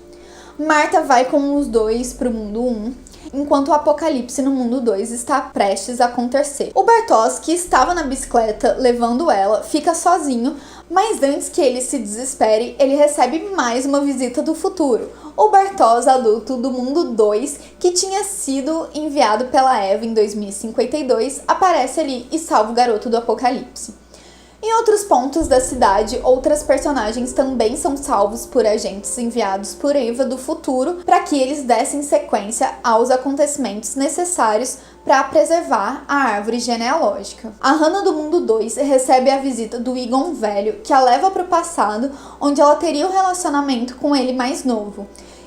Marta vai com os dois para o mundo 1, enquanto o apocalipse no mundo 2 está prestes a acontecer. O Bartosz, que estava na bicicleta levando ela, fica sozinho, mas antes que ele se desespere, ele recebe mais uma visita do futuro. O Bartosz adulto do mundo 2, que tinha sido enviado pela Eva em 2052, aparece ali e salva o garoto do apocalipse. Em outros pontos da cidade, outras personagens também são salvos por agentes enviados por Eva do futuro para que eles dessem sequência aos acontecimentos necessários para preservar a árvore genealógica. A Hannah do mundo 2 recebe a visita do Egon velho, que a leva para o passado, onde ela teria um relacionamento com ele mais novo.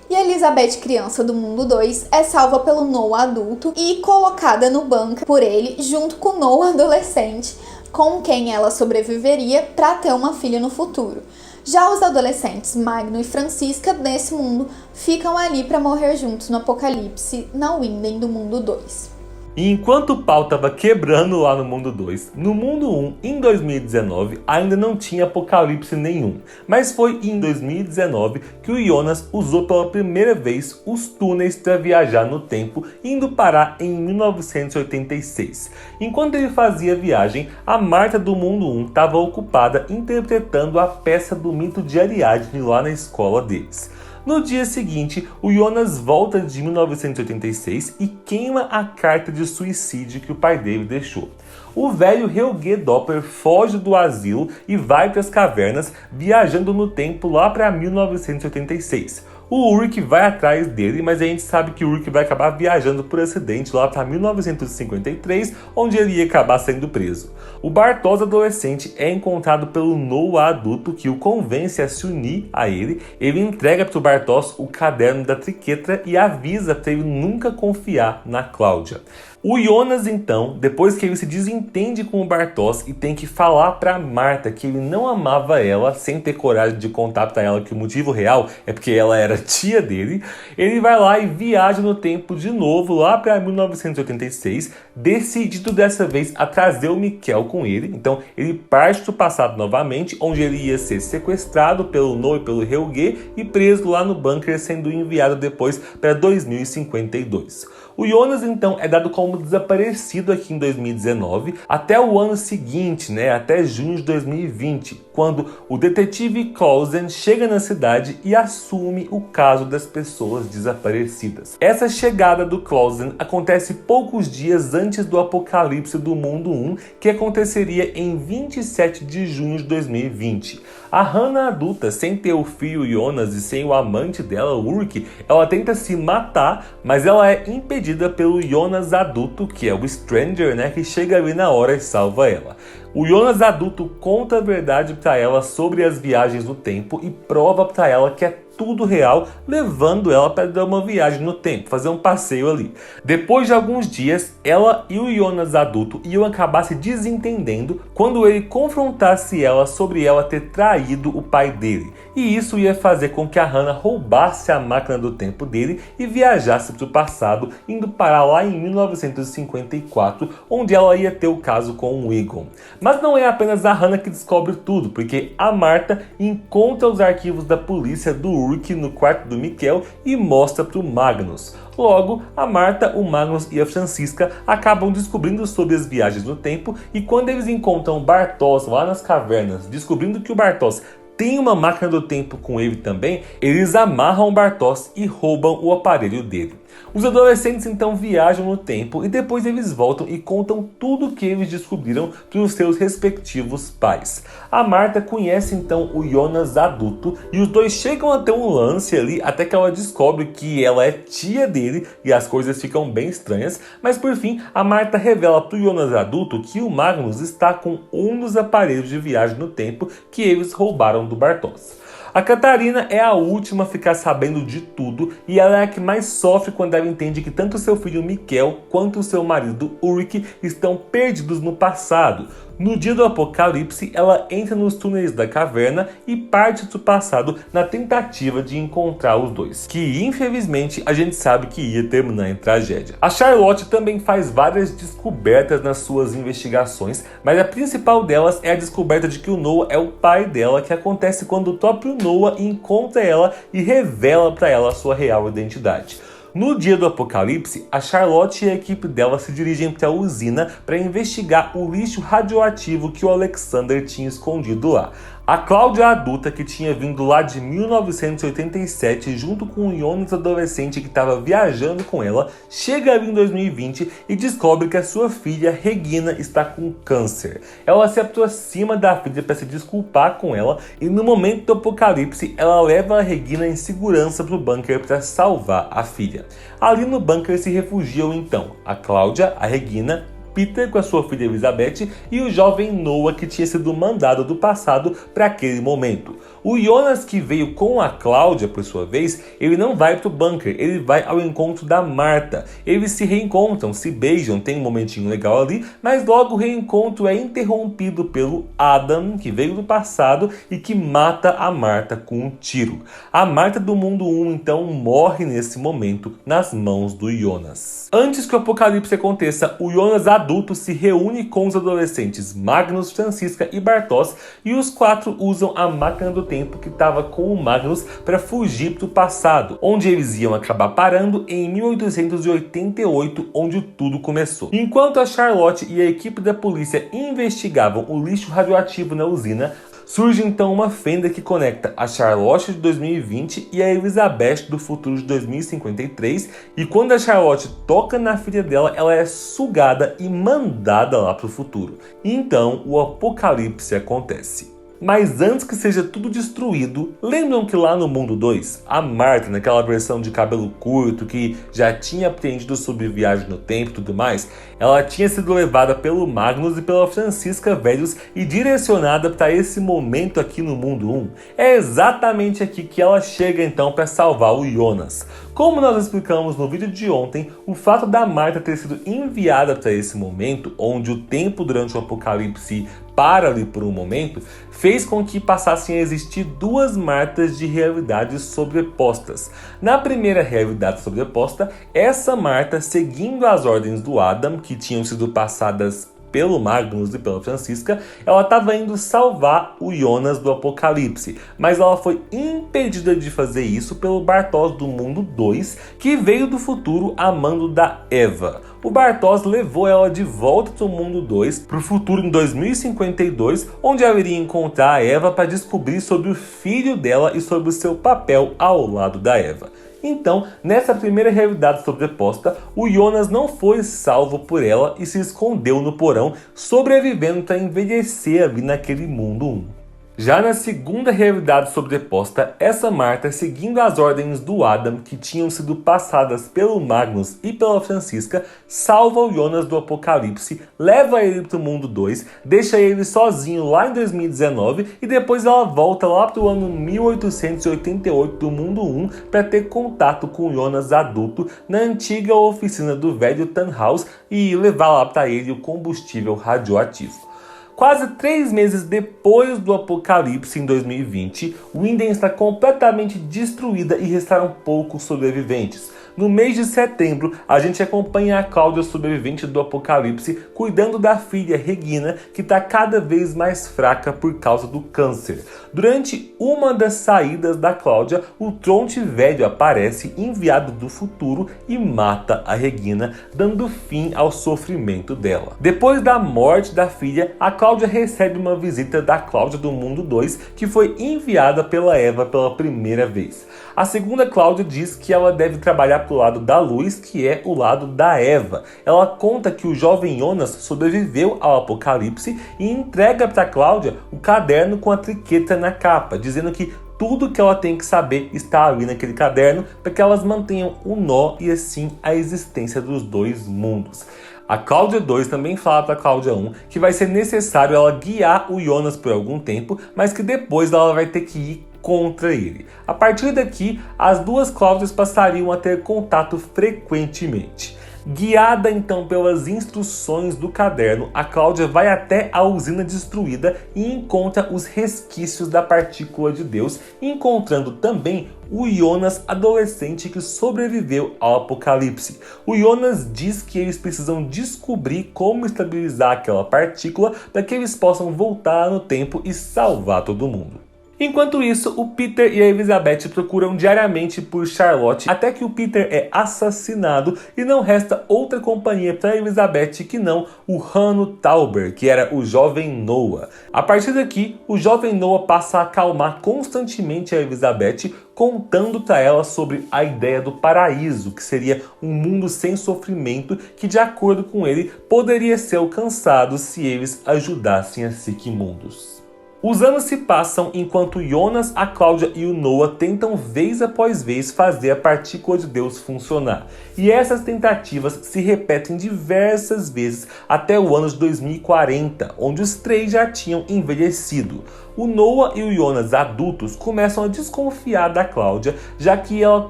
E a Elizabeth, criança do mundo 2, é salva pelo Noah adulto e colocada no bunker por ele, junto com Noah adolescente, com quem ela sobreviveria para ter uma filha no futuro. Já os adolescentes Magno e Francisca, nesse mundo, ficam ali para morrer juntos no apocalipse na Winden do mundo 2. E enquanto o pau tava quebrando lá no mundo 2, no mundo 1, em 2019, ainda não tinha apocalipse nenhum. Mas foi em 2019 que o Jonas usou pela primeira vez os túneis para viajar no tempo, indo parar em 1986. Enquanto ele fazia a viagem, a Marta do mundo 1 estava ocupada interpretando a peça do mito de Ariadne lá na escola deles. No dia seguinte, o Jonas volta de 1986 e queima a carta de suicídio que o pai dele deixou. O velho Helge Doppler foge do asilo e vai para as cavernas, viajando no tempo lá para 1986. O Ulrich vai atrás dele, mas a gente sabe que o Ulrich vai acabar viajando por acidente lá para 1953, onde ele ia acabar sendo preso. O Bartosz adolescente é encontrado pelo Noah adulto, que o convence a se unir a ele. Ele entrega para o Bartosz o caderno da Triquetra e avisa para ele nunca confiar na Cláudia. O Jonas, então, depois que ele se desentende com o Bartosz e tem que falar pra Marta que ele não amava ela, sem ter coragem de contar pra ela que o motivo real é porque ela era tia dele, ele vai lá e viaja no tempo de novo, lá pra 1986, decidido dessa vez a trazer o Mikkel com ele. Então ele parte do passado novamente, onde ele ia ser sequestrado pelo Noah e pelo Helge e preso lá no bunker, sendo enviado depois para 2052. O Jonas, então, é dado como desaparecido aqui em 2019, até o ano seguinte, até junho de 2020, quando o detetive Clausen chega na cidade e assume o caso das pessoas desaparecidas. Essa chegada do Clausen acontece poucos dias antes do apocalipse do mundo 1, que aconteceria em 27 de junho de 2020. A Hannah adulta, sem ter o filho Jonas e sem o amante dela, Ulrich, ela tenta se matar, mas ela é impedida pelo Jonas adulto, que é o Stranger, que chega ali na hora e salva ela. O Jonas adulto conta a verdade pra ela sobre as viagens no tempo e prova pra ela que é tudo real, levando ela para dar uma viagem no tempo, fazer um passeio ali. Depois de alguns dias, ela e o Jonas adulto iam acabar se desentendendo quando ele confrontasse ela sobre ela ter traído o pai dele. E isso ia fazer com que a Hannah roubasse a máquina do tempo dele e viajasse para o passado, indo parar lá em 1954, onde ela ia ter o caso com o Egon. Mas não é apenas a Hannah que descobre tudo, porque a Marta encontra os arquivos da polícia do Ulrich no quarto do Mikkel e mostra para o Magnus. Logo, a Marta, o Magnus e a Francisca acabam descobrindo sobre as viagens no tempo, e quando eles encontram o Bartosz lá nas cavernas, descobrindo que o Bartosz tem uma máquina do tempo com ele também, eles amarram o Bartosz e roubam o aparelho dele. Os adolescentes então viajam no tempo e depois eles voltam e contam tudo o que eles descobriram para os seus respectivos pais. A Marta conhece então o Jonas adulto e os dois chegam a ter um lance ali até que ela descobre que ela é tia dele e as coisas ficam bem estranhas, mas por fim a Marta revela para o Jonas adulto que o Magnus está com um dos aparelhos de viagem no tempo que eles roubaram do Bartosz. A Catarina é a última a ficar sabendo de tudo e ela é a que mais sofre quando ela entende que tanto seu filho Mikkel quanto o seu marido Ulrich estão perdidos no passado. No dia do apocalipse, ela entra nos túneis da caverna e parte do passado na tentativa de encontrar os dois, que infelizmente a gente sabe que ia terminar em tragédia. A Charlotte também faz várias descobertas nas suas investigações, mas a principal delas é a descoberta de que o Noah é o pai dela, que acontece quando o próprio Noah encontra ela e revela para ela a sua real identidade. No dia do apocalipse, a Charlotte e a equipe dela se dirigem para a usina para investigar o lixo radioativo que o Alexander tinha escondido lá. A Cláudia adulta, que tinha vindo lá de 1987 junto com o Jonas adolescente que estava viajando com ela, chega ali em 2020 e descobre que a sua filha Regina está com câncer. Ela se aproxima da filha para se desculpar com ela e no momento do apocalipse ela leva a Regina em segurança para o bunker para salvar a filha. Ali no bunker se refugiam então a Cláudia, a Regina, Peter com a sua filha Elizabeth e o jovem Noah, que tinha sido mandado do passado para aquele momento. O Jonas, que veio com a Cláudia, por sua vez, ele não vai para o bunker, ele vai ao encontro da Marta. Eles se reencontram, se beijam, tem um momentinho legal ali, mas logo o reencontro é interrompido pelo Adam, que veio do passado e que mata a Marta com um tiro. A Marta do mundo 1 então morre nesse momento nas mãos do Jonas. Antes que o apocalipse aconteça, o Jonas adulto se reúne com os adolescentes Magnus, Francisca e Bartosz e os quatro usam a máquina do tempo que estava com o Magnus para fugir para o passado, onde eles iam acabar parando em 1888, onde tudo começou. Enquanto a Charlotte e a equipe da polícia investigavam o lixo radioativo na usina, surge então uma fenda que conecta a Charlotte de 2020 e a Elizabeth do futuro de 2053, e quando a Charlotte toca na filha dela, ela é sugada e mandada lá para o futuro. Então o apocalipse acontece. Mas antes que seja tudo destruído, lembram que lá no mundo 2, a Marta, naquela versão de cabelo curto que já tinha aprendido sobre viagem no tempo e tudo mais, ela tinha sido levada pelo Magnus e pela Francisca velhos e direcionada para esse momento aqui no mundo 1. É exatamente aqui que ela chega então para salvar o Jonas. Como nós explicamos no vídeo de ontem, o fato da Marta ter sido enviada para esse momento, onde o tempo durante o apocalipse para ali por um momento, fez com que passassem a existir duas Martas de realidades sobrepostas. Na primeira realidade sobreposta, essa Marta, seguindo as ordens do Adam, que tinham sido passadas pelo Magnus e pela Francisca, ela estava indo salvar o Jonas do apocalipse, mas ela foi impedida de fazer isso pelo Bartosz do mundo 2, que veio do futuro a mando da Eva. O Bartosz levou ela de volta do mundo 2 para o futuro em 2052, onde ela iria encontrar a Eva para descobrir sobre o filho dela e sobre o seu papel ao lado da Eva. Então, nessa primeira realidade sobreposta, o Jonas não foi salvo por ela e se escondeu no porão, sobrevivendo para envelhecer ali naquele mundo 1. Já na segunda realidade sobreposta, essa Marta, seguindo as ordens do Adam, que tinham sido passadas pelo Magnus e pela Francisca, salva o Jonas do apocalipse, leva ele para o mundo 2, deixa ele sozinho lá em 2019 e depois ela volta lá para o ano 1888 do mundo 1 para ter contato com o Jonas adulto na antiga oficina do velho Tannhaus e levar lá para ele o combustível radioativo. Quase 3 meses depois do apocalipse em 2020, Winden está completamente destruída e restaram poucos sobreviventes. No mês de setembro, a gente acompanha a Cláudia, sobrevivente do apocalipse, cuidando da filha Regina, que está cada vez mais fraca por causa do câncer. Durante uma das saídas da Cláudia, o Tronte velho aparece, enviado do futuro, e mata a Regina, dando fim ao sofrimento dela. Depois da morte da filha, a Cláudia recebe uma visita da Cláudia do mundo 2, que foi enviada pela Eva pela primeira vez. A segunda Cláudia diz que ela deve trabalhar pro lado da luz, que é o lado da Eva. Ela conta que o jovem Jonas sobreviveu ao apocalipse e entrega para Cláudia o caderno com a triqueta na capa, dizendo que tudo que ela tem que saber está ali naquele caderno para que elas mantenham o nó e assim a existência dos dois mundos. A Cláudia 2 também fala para a Cláudia 1 que vai ser necessário ela guiar o Jonas por algum tempo, mas que depois ela vai ter que ir contra ele. A partir daqui, as duas Cláudias passariam a ter contato frequentemente. Guiada então pelas instruções do caderno, a Cláudia vai até a usina destruída e encontra os resquícios da partícula de Deus, encontrando também o Jonas adolescente que sobreviveu ao apocalipse. O Jonas diz que eles precisam descobrir como estabilizar aquela partícula para que eles possam voltar no tempo e salvar todo mundo. Enquanto isso, o Peter e a Elizabeth procuram diariamente por Charlotte até que o Peter é assassinado e não resta outra companhia para Elizabeth que não o Hanno Tauber, que era o jovem Noah. A partir daqui, o jovem Noah passa a acalmar constantemente a Elizabeth, contando para ela sobre a ideia do paraíso, que seria um mundo sem sofrimento que, de acordo com ele, poderia ser alcançado se eles ajudassem a Siquemundos. Os anos se passam enquanto Jonas, a Cláudia e o Noah tentam vez após vez fazer a partícula de Deus funcionar. E essas tentativas se repetem diversas vezes até o ano de 2040, onde os três já tinham envelhecido. O Noah e o Jonas adultos começam a desconfiar da Cláudia, já que ela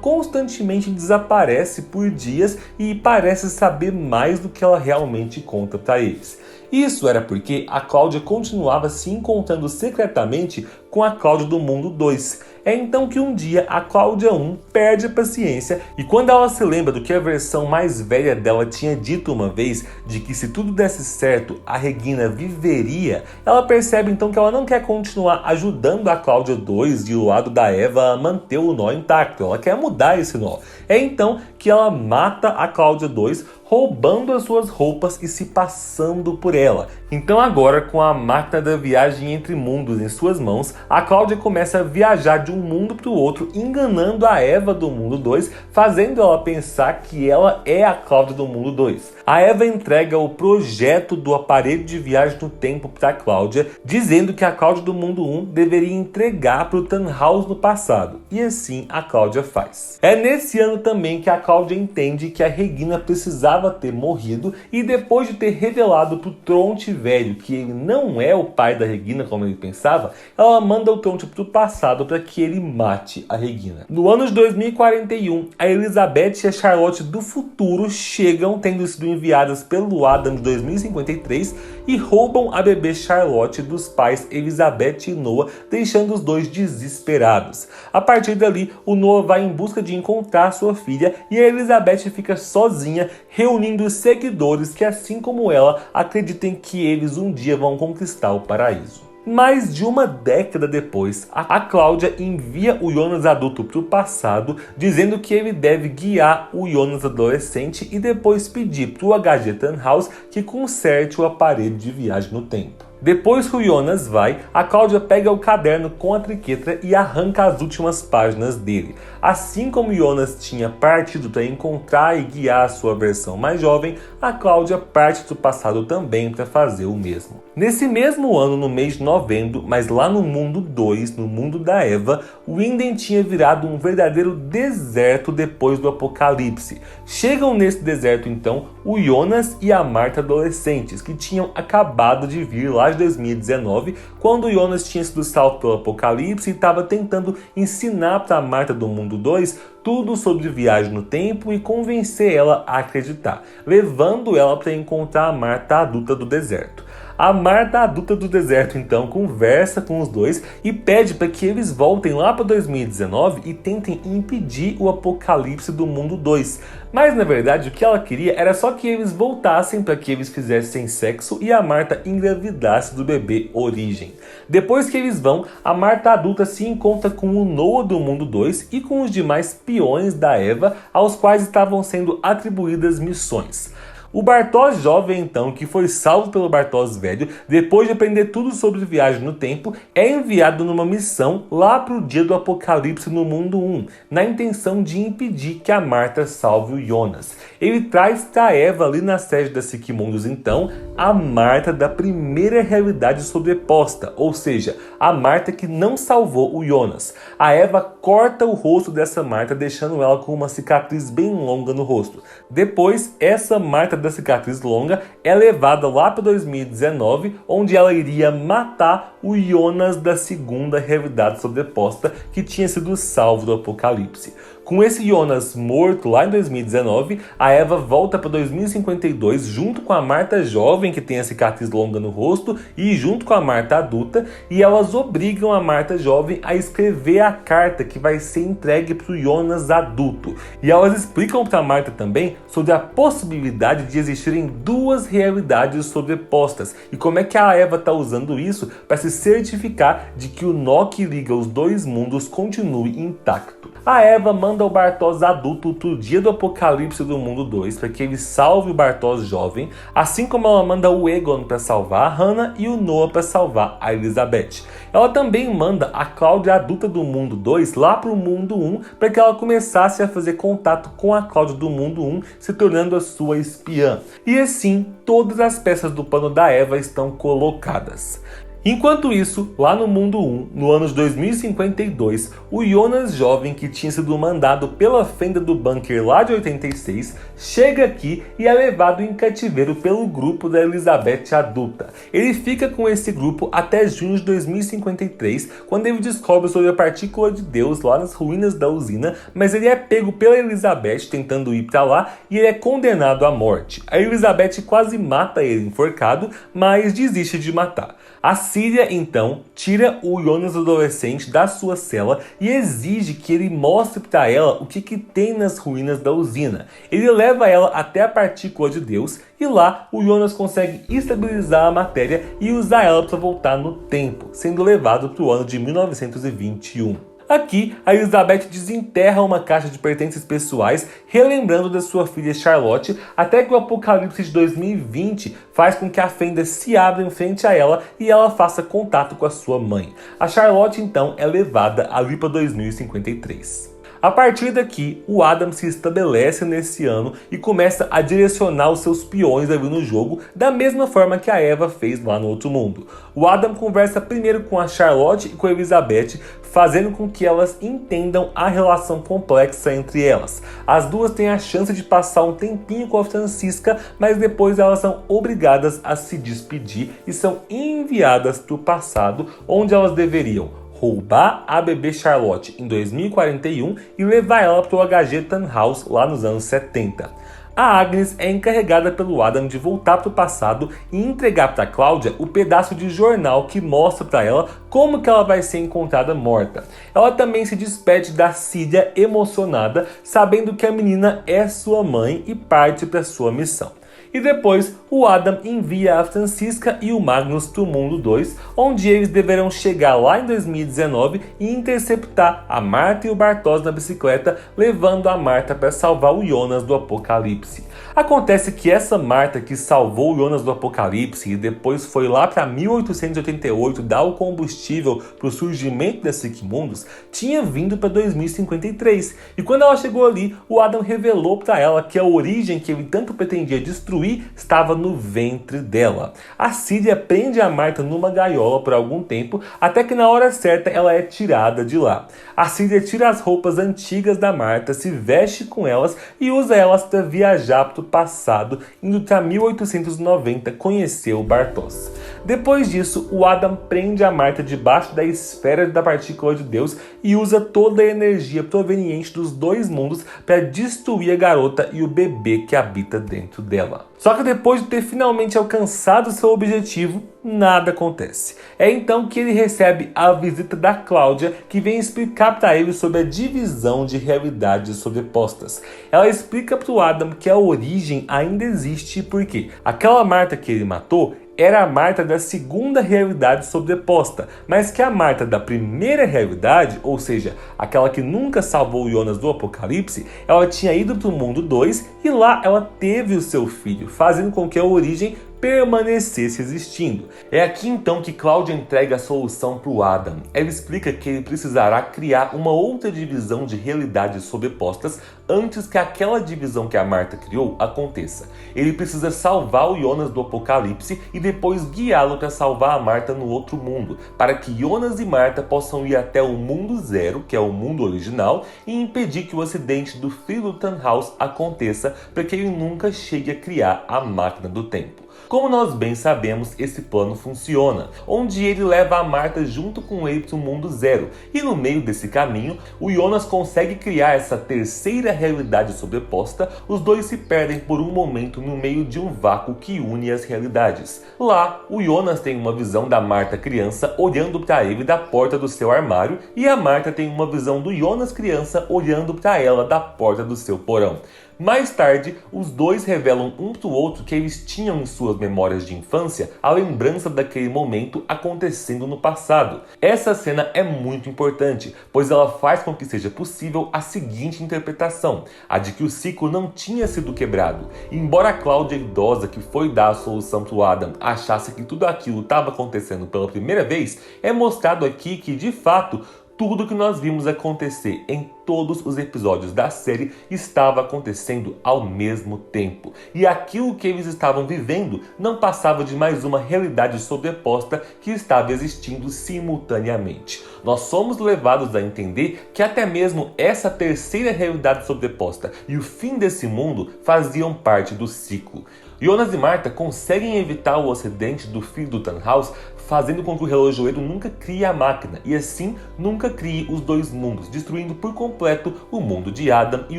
constantemente desaparece por dias e parece saber mais do que ela realmente conta para eles. Isso era porque a Cláudia continuava se encontrando secretamente com a Cláudia do Mundo 2. É então que um dia a Cláudia 1 perde a paciência e quando ela se lembra do que a versão mais velha dela tinha dito uma vez, de que se tudo desse certo a Regina viveria, ela percebe então que ela não quer continuar ajudando a Cláudia 2 e o lado da Eva a manter o nó intacto, ela quer mudar esse nó. É então que ela mata a Cláudia 2, roubando as suas roupas e se passando por ela. Então agora, com a máquina da viagem entre mundos em suas mãos, a Cláudia começa a viajar de um mundo para o outro, enganando a Eva do Mundo 2, fazendo ela pensar que ela é a Cláudia do Mundo 2. A Eva entrega o projeto do aparelho de viagem no tempo para a Cláudia, dizendo que a Cláudia do Mundo 1 deveria entregar para o Tannhaus no passado, e assim a Cláudia faz. É nesse ano também que a Cláudia entende que a Regina precisava ter morrido e depois de ter revelado para o Tronte velho que ele não é o pai da Regina como ele pensava, ela manda o Tronte para o passado para que ele mate a Regina. No ano de 2041, a Elizabeth e a Charlotte do futuro chegam, tendo sido enviadas pelo Adam de 2053, e roubam a bebê Charlotte dos pais Elizabeth e Noah, deixando os dois desesperados. A partir dali, o Noah vai em busca de encontrar sua filha e a Elizabeth fica sozinha, reunindo seguidores que, assim como ela, acreditem que eles um dia vão conquistar o paraíso. Mais de uma década depois, a Cláudia envia o Jonas adulto para o passado, dizendo que ele deve guiar o Jonas adolescente e depois pedir para o HG Tannhaus que conserte o aparelho de viagem no tempo. Depois que o Jonas vai, a Cláudia pega o caderno com a triquetra e arranca as últimas páginas dele. Assim como o Jonas tinha partido para encontrar e guiar a sua versão mais jovem, a Cláudia parte do passado também para fazer o mesmo. Nesse mesmo ano, no mês de novembro, mas lá no Mundo 2, no mundo da Eva, o Winden tinha virado um verdadeiro deserto depois do apocalipse. Chegam nesse deserto então o Jonas e a Marta adolescentes, que tinham acabado de vir lá de 2019, quando o Jonas tinha sido salvo pelo apocalipse e estava tentando ensinar para a Marta do Mundo 2 tudo sobre viagem no tempo e convencer ela a acreditar, levando ela para encontrar a Marta adulta do deserto. A Marta adulta do deserto então conversa com os dois e pede para que eles voltem lá para 2019 e tentem impedir o apocalipse do Mundo 2. Mas na verdade o que ela queria era só que eles voltassem para que eles fizessem sexo e a Marta engravidasse do bebê Origem. Depois que eles vão, a Marta adulta se encontra com o Noah do Mundo 2 e com os demais peões da Eva, aos quais estavam sendo atribuídas missões. O Bartosz jovem, então, que foi salvo pelo Bartosz velho, depois de aprender tudo sobre viagem no tempo, é enviado numa missão lá para o dia do apocalipse no Mundo 1, na intenção de impedir que a Marta salve o Jonas. Ele traz para Eva ali na sede da Siquemundos, então, a Marta da primeira realidade sobreposta, ou seja, a Marta que não salvou o Jonas. A Eva corta o rosto dessa Marta, deixando ela com uma cicatriz bem longa no rosto. Depois, essa Marta da cicatriz longa é levada lá para 2019, onde ela iria matar o Jonas da segunda realidade sobreposta que tinha sido salvo do apocalipse. Com esse Jonas morto lá em 2019, a Eva volta para 2052 junto com a Marta jovem, que tem a cicatriz longa no rosto, e junto com a Marta adulta, e elas obrigam a Marta jovem a escrever a carta que vai ser entregue para o Jonas adulto. E elas explicam para a Marta também sobre a possibilidade de existirem duas realidades sobrepostas, e como é que a Eva está usando isso para se certificar de que o nó que liga os dois mundos continue intacto. A Eva manda o Bartosz adulto pro dia do apocalipse do mundo 2 para que ele salve o Bartosz jovem, assim como ela manda o Egon para salvar a Hannah e o Noah para salvar a Elizabeth. Ela também manda a Cláudia adulta do mundo 2 lá pro mundo 1 para que ela começasse a fazer contato com a Cláudia do mundo 1, se tornando a sua espiã. E assim, todas as peças do plano da Eva estão colocadas. Enquanto isso, lá no mundo 1, no ano de 2052, o Jonas jovem, que tinha sido mandado pela fenda do bunker lá de 86, chega aqui e é levado em cativeiro pelo grupo da Elizabeth adulta. Ele fica com esse grupo até junho de 2053, quando ele descobre sobre a partícula de Deus lá nas ruínas da usina, mas ele é pego pela Elizabeth tentando ir para lá e ele é condenado à morte. A Elizabeth quase mata ele enforcado, mas desiste de matar. A Síria, então, tira o Jonas adolescente da sua cela e exige que ele mostre para ela o que tem nas ruínas da usina. Ele leva ela até a partícula de Deus e lá o Jonas consegue estabilizar a matéria e usar ela para voltar no tempo, sendo levado para o ano de 1921. Aqui, a Elizabeth desenterra uma caixa de pertences pessoais, relembrando da sua filha Charlotte, até que o apocalipse de 2020 faz com que a fenda se abra em frente a ela e ela faça contato com a sua mãe. A Charlotte, então, é levada ali para 2053. A partir daqui, o Adam se estabelece nesse ano e começa a direcionar os seus peões ali no jogo, da mesma forma que a Eva fez lá no outro mundo. O Adam conversa primeiro com a Charlotte e com a Elizabeth, fazendo com que elas entendam a relação complexa entre elas. As duas têm a chance de passar um tempinho com a Francisca, mas depois elas são obrigadas a se despedir e são enviadas para o passado, onde elas deveriam roubar a bebê Charlotte em 2041 e levar ela para o HG Tannhaus lá nos anos 70. A Agnes é encarregada pelo Adam de voltar para o passado e entregar para Cláudia o pedaço de jornal que mostra para ela como que ela vai ser encontrada morta. Ela também se despede da Síria emocionada, sabendo que a menina é sua mãe e parte para sua missão. E depois, o Adam envia a Francisca e o Magnus para o mundo 2, onde eles deverão chegar lá em 2019 e interceptar a Marta e o Bartosz na bicicleta, levando a Marta para salvar o Jonas do apocalipse. Acontece que essa Marta que salvou o Jonas do apocalipse e depois foi lá para 1888 dar o combustível para o surgimento das Sigmundos, tinha vindo para 2053. E quando ela chegou ali, o Adam revelou para ela que a origem que ele tanto pretendia destruir estava no ventre dela. A Síria prende a Marta numa gaiola por algum tempo, até que na hora certa ela é tirada de lá. A Síria tira as roupas antigas da Marta, se veste com elas e usa elas para viajar para o passado, indo para 1890 conhecer o Bartosz. Depois disso, o Adam prende a Marta debaixo da esfera da partícula de Deus e usa toda a energia proveniente dos dois mundos para destruir a garota e o bebê que habita dentro dela. Só que depois de ter finalmente alcançado seu objetivo, nada acontece. É então que ele recebe a visita da Cláudia, que vem explicar para ele sobre a divisão de realidades sobrepostas. Ela explica para o Adam que a origem ainda existe porque aquela Marta que ele matou era a Marta da segunda realidade sobreposta, mas que a Marta da primeira realidade, ou seja, aquela que nunca salvou o Jonas do apocalipse, ela tinha ido para o mundo 2 e lá ela teve o seu filho, fazendo com que a origem permanecesse existindo. É aqui então que Cláudia entrega a solução para o Adam. Ela explica que ele precisará criar uma outra divisão de realidades sobrepostas antes que aquela divisão que a Marta criou aconteça. Ele precisa salvar o Jonas do apocalipse e depois guiá-lo para salvar a Marta no outro mundo, para que Jonas e Marta possam ir até o mundo zero, que é o mundo original, e impedir que o acidente do filho do Tannhaus aconteça, para que ele nunca chegue a criar a máquina do tempo. Como nós bem sabemos, esse plano funciona, onde ele leva a Marta junto com ele para o mundo zero, e no meio desse caminho, o Jonas consegue criar essa terceira realidade sobreposta. Os dois se perdem por um momento no meio de um vácuo que une as realidades. Lá, o Jonas tem uma visão da Marta criança olhando para ele da porta do seu armário, e a Marta tem uma visão do Jonas criança olhando para ela da porta do seu porão. Mais tarde, os dois revelam um para o outro que eles tinham em suas memórias de infância a lembrança daquele momento acontecendo no passado. Essa cena é muito importante, pois ela faz com que seja possível a seguinte interpretação, a de que o ciclo não tinha sido quebrado. Embora a Cláudia idosa que foi dar a solução para o Adam achasse que tudo aquilo estava acontecendo pela primeira vez, é mostrado aqui que, de fato, tudo que nós vimos acontecer em todos os episódios da série estava acontecendo ao mesmo tempo. E aquilo que eles estavam vivendo não passava de mais uma realidade sobreposta que estava existindo simultaneamente. Nós somos levados a entender que até mesmo essa terceira realidade sobreposta e o fim desse mundo faziam parte do ciclo. Jonas e Marta conseguem evitar o acidente do filho do Tannhaus, fazendo com que o relojoeiro nunca crie a máquina e assim nunca crie os dois mundos, destruindo por completo o mundo de Adam e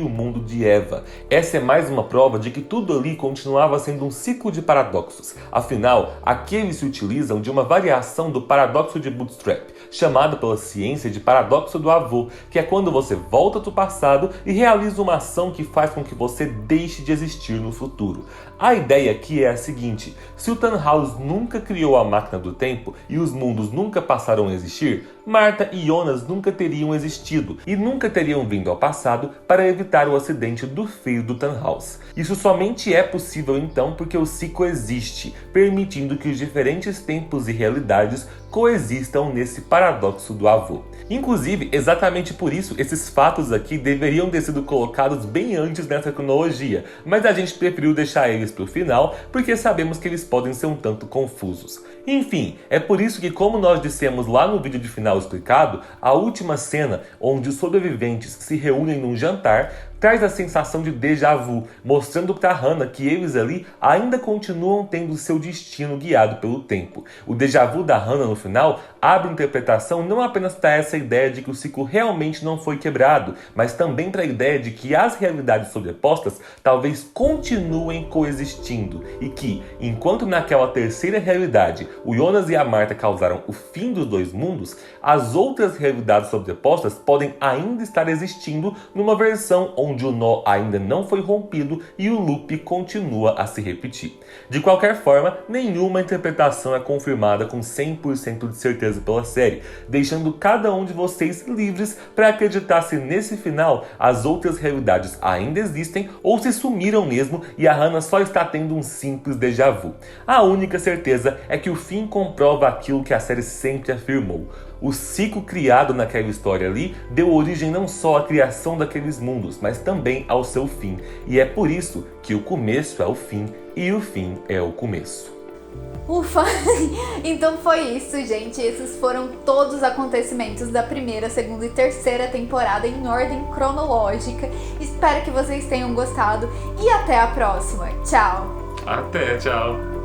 o mundo de Eva. Essa é mais uma prova de que tudo ali continuava sendo um ciclo de paradoxos. Afinal, aqui eles se utilizam de uma variação do paradoxo de Bootstrap, chamado pela ciência de paradoxo do avô, que é quando você volta do passado e realiza uma ação que faz com que você deixe de existir no futuro. A ideia aqui é a seguinte: se o Tannhaus nunca criou a máquina do tempo e os mundos nunca passaram a existir, Marta e Jonas nunca teriam existido e nunca teriam vindo ao passado para evitar o acidente do filho do Tannhaus. Isso somente é possível então porque o ciclo existe, permitindo que os diferentes tempos e realidades coexistam nesse paradoxo do avô. Inclusive, exatamente por isso, esses fatos aqui deveriam ter sido colocados bem antes nessa cronologia, mas a gente preferiu deixar eles para o final, porque sabemos que eles podem ser um tanto confusos. Enfim, é por isso que, como nós dissemos lá no vídeo de final explicado, a última cena, onde os sobreviventes se reúnem num jantar, traz a sensação de déjà vu, mostrando para Hannah que eles ali ainda continuam tendo seu destino guiado pelo tempo. O déjà vu da Hannah no final abre interpretação não apenas para essa ideia de que o ciclo realmente não foi quebrado, mas também para a ideia de que as realidades sobrepostas talvez continuem coexistindo e que, enquanto naquela terceira realidade o Jonas e a Marta causaram o fim dos dois mundos, as outras realidades sobrepostas podem ainda estar existindo numa versão onde o nó ainda não foi rompido e o loop continua a se repetir. De qualquer forma, nenhuma interpretação é confirmada com 100% de certeza pela série, deixando cada um de vocês livres para acreditar se nesse final as outras realidades ainda existem ou se sumiram mesmo e a Hannah só está tendo um simples déjà vu. A única certeza é que o fim comprova aquilo que a série sempre afirmou. O ciclo criado naquela história ali deu origem não só à criação daqueles mundos, mas também ao seu fim. E é por isso que o começo é o fim e o fim é o começo. Ufa! Então foi isso, gente. Esses foram todos os acontecimentos da primeira, segunda e terceira temporada em ordem cronológica. Espero que vocês tenham gostado e até a próxima. Tchau! Até, tchau!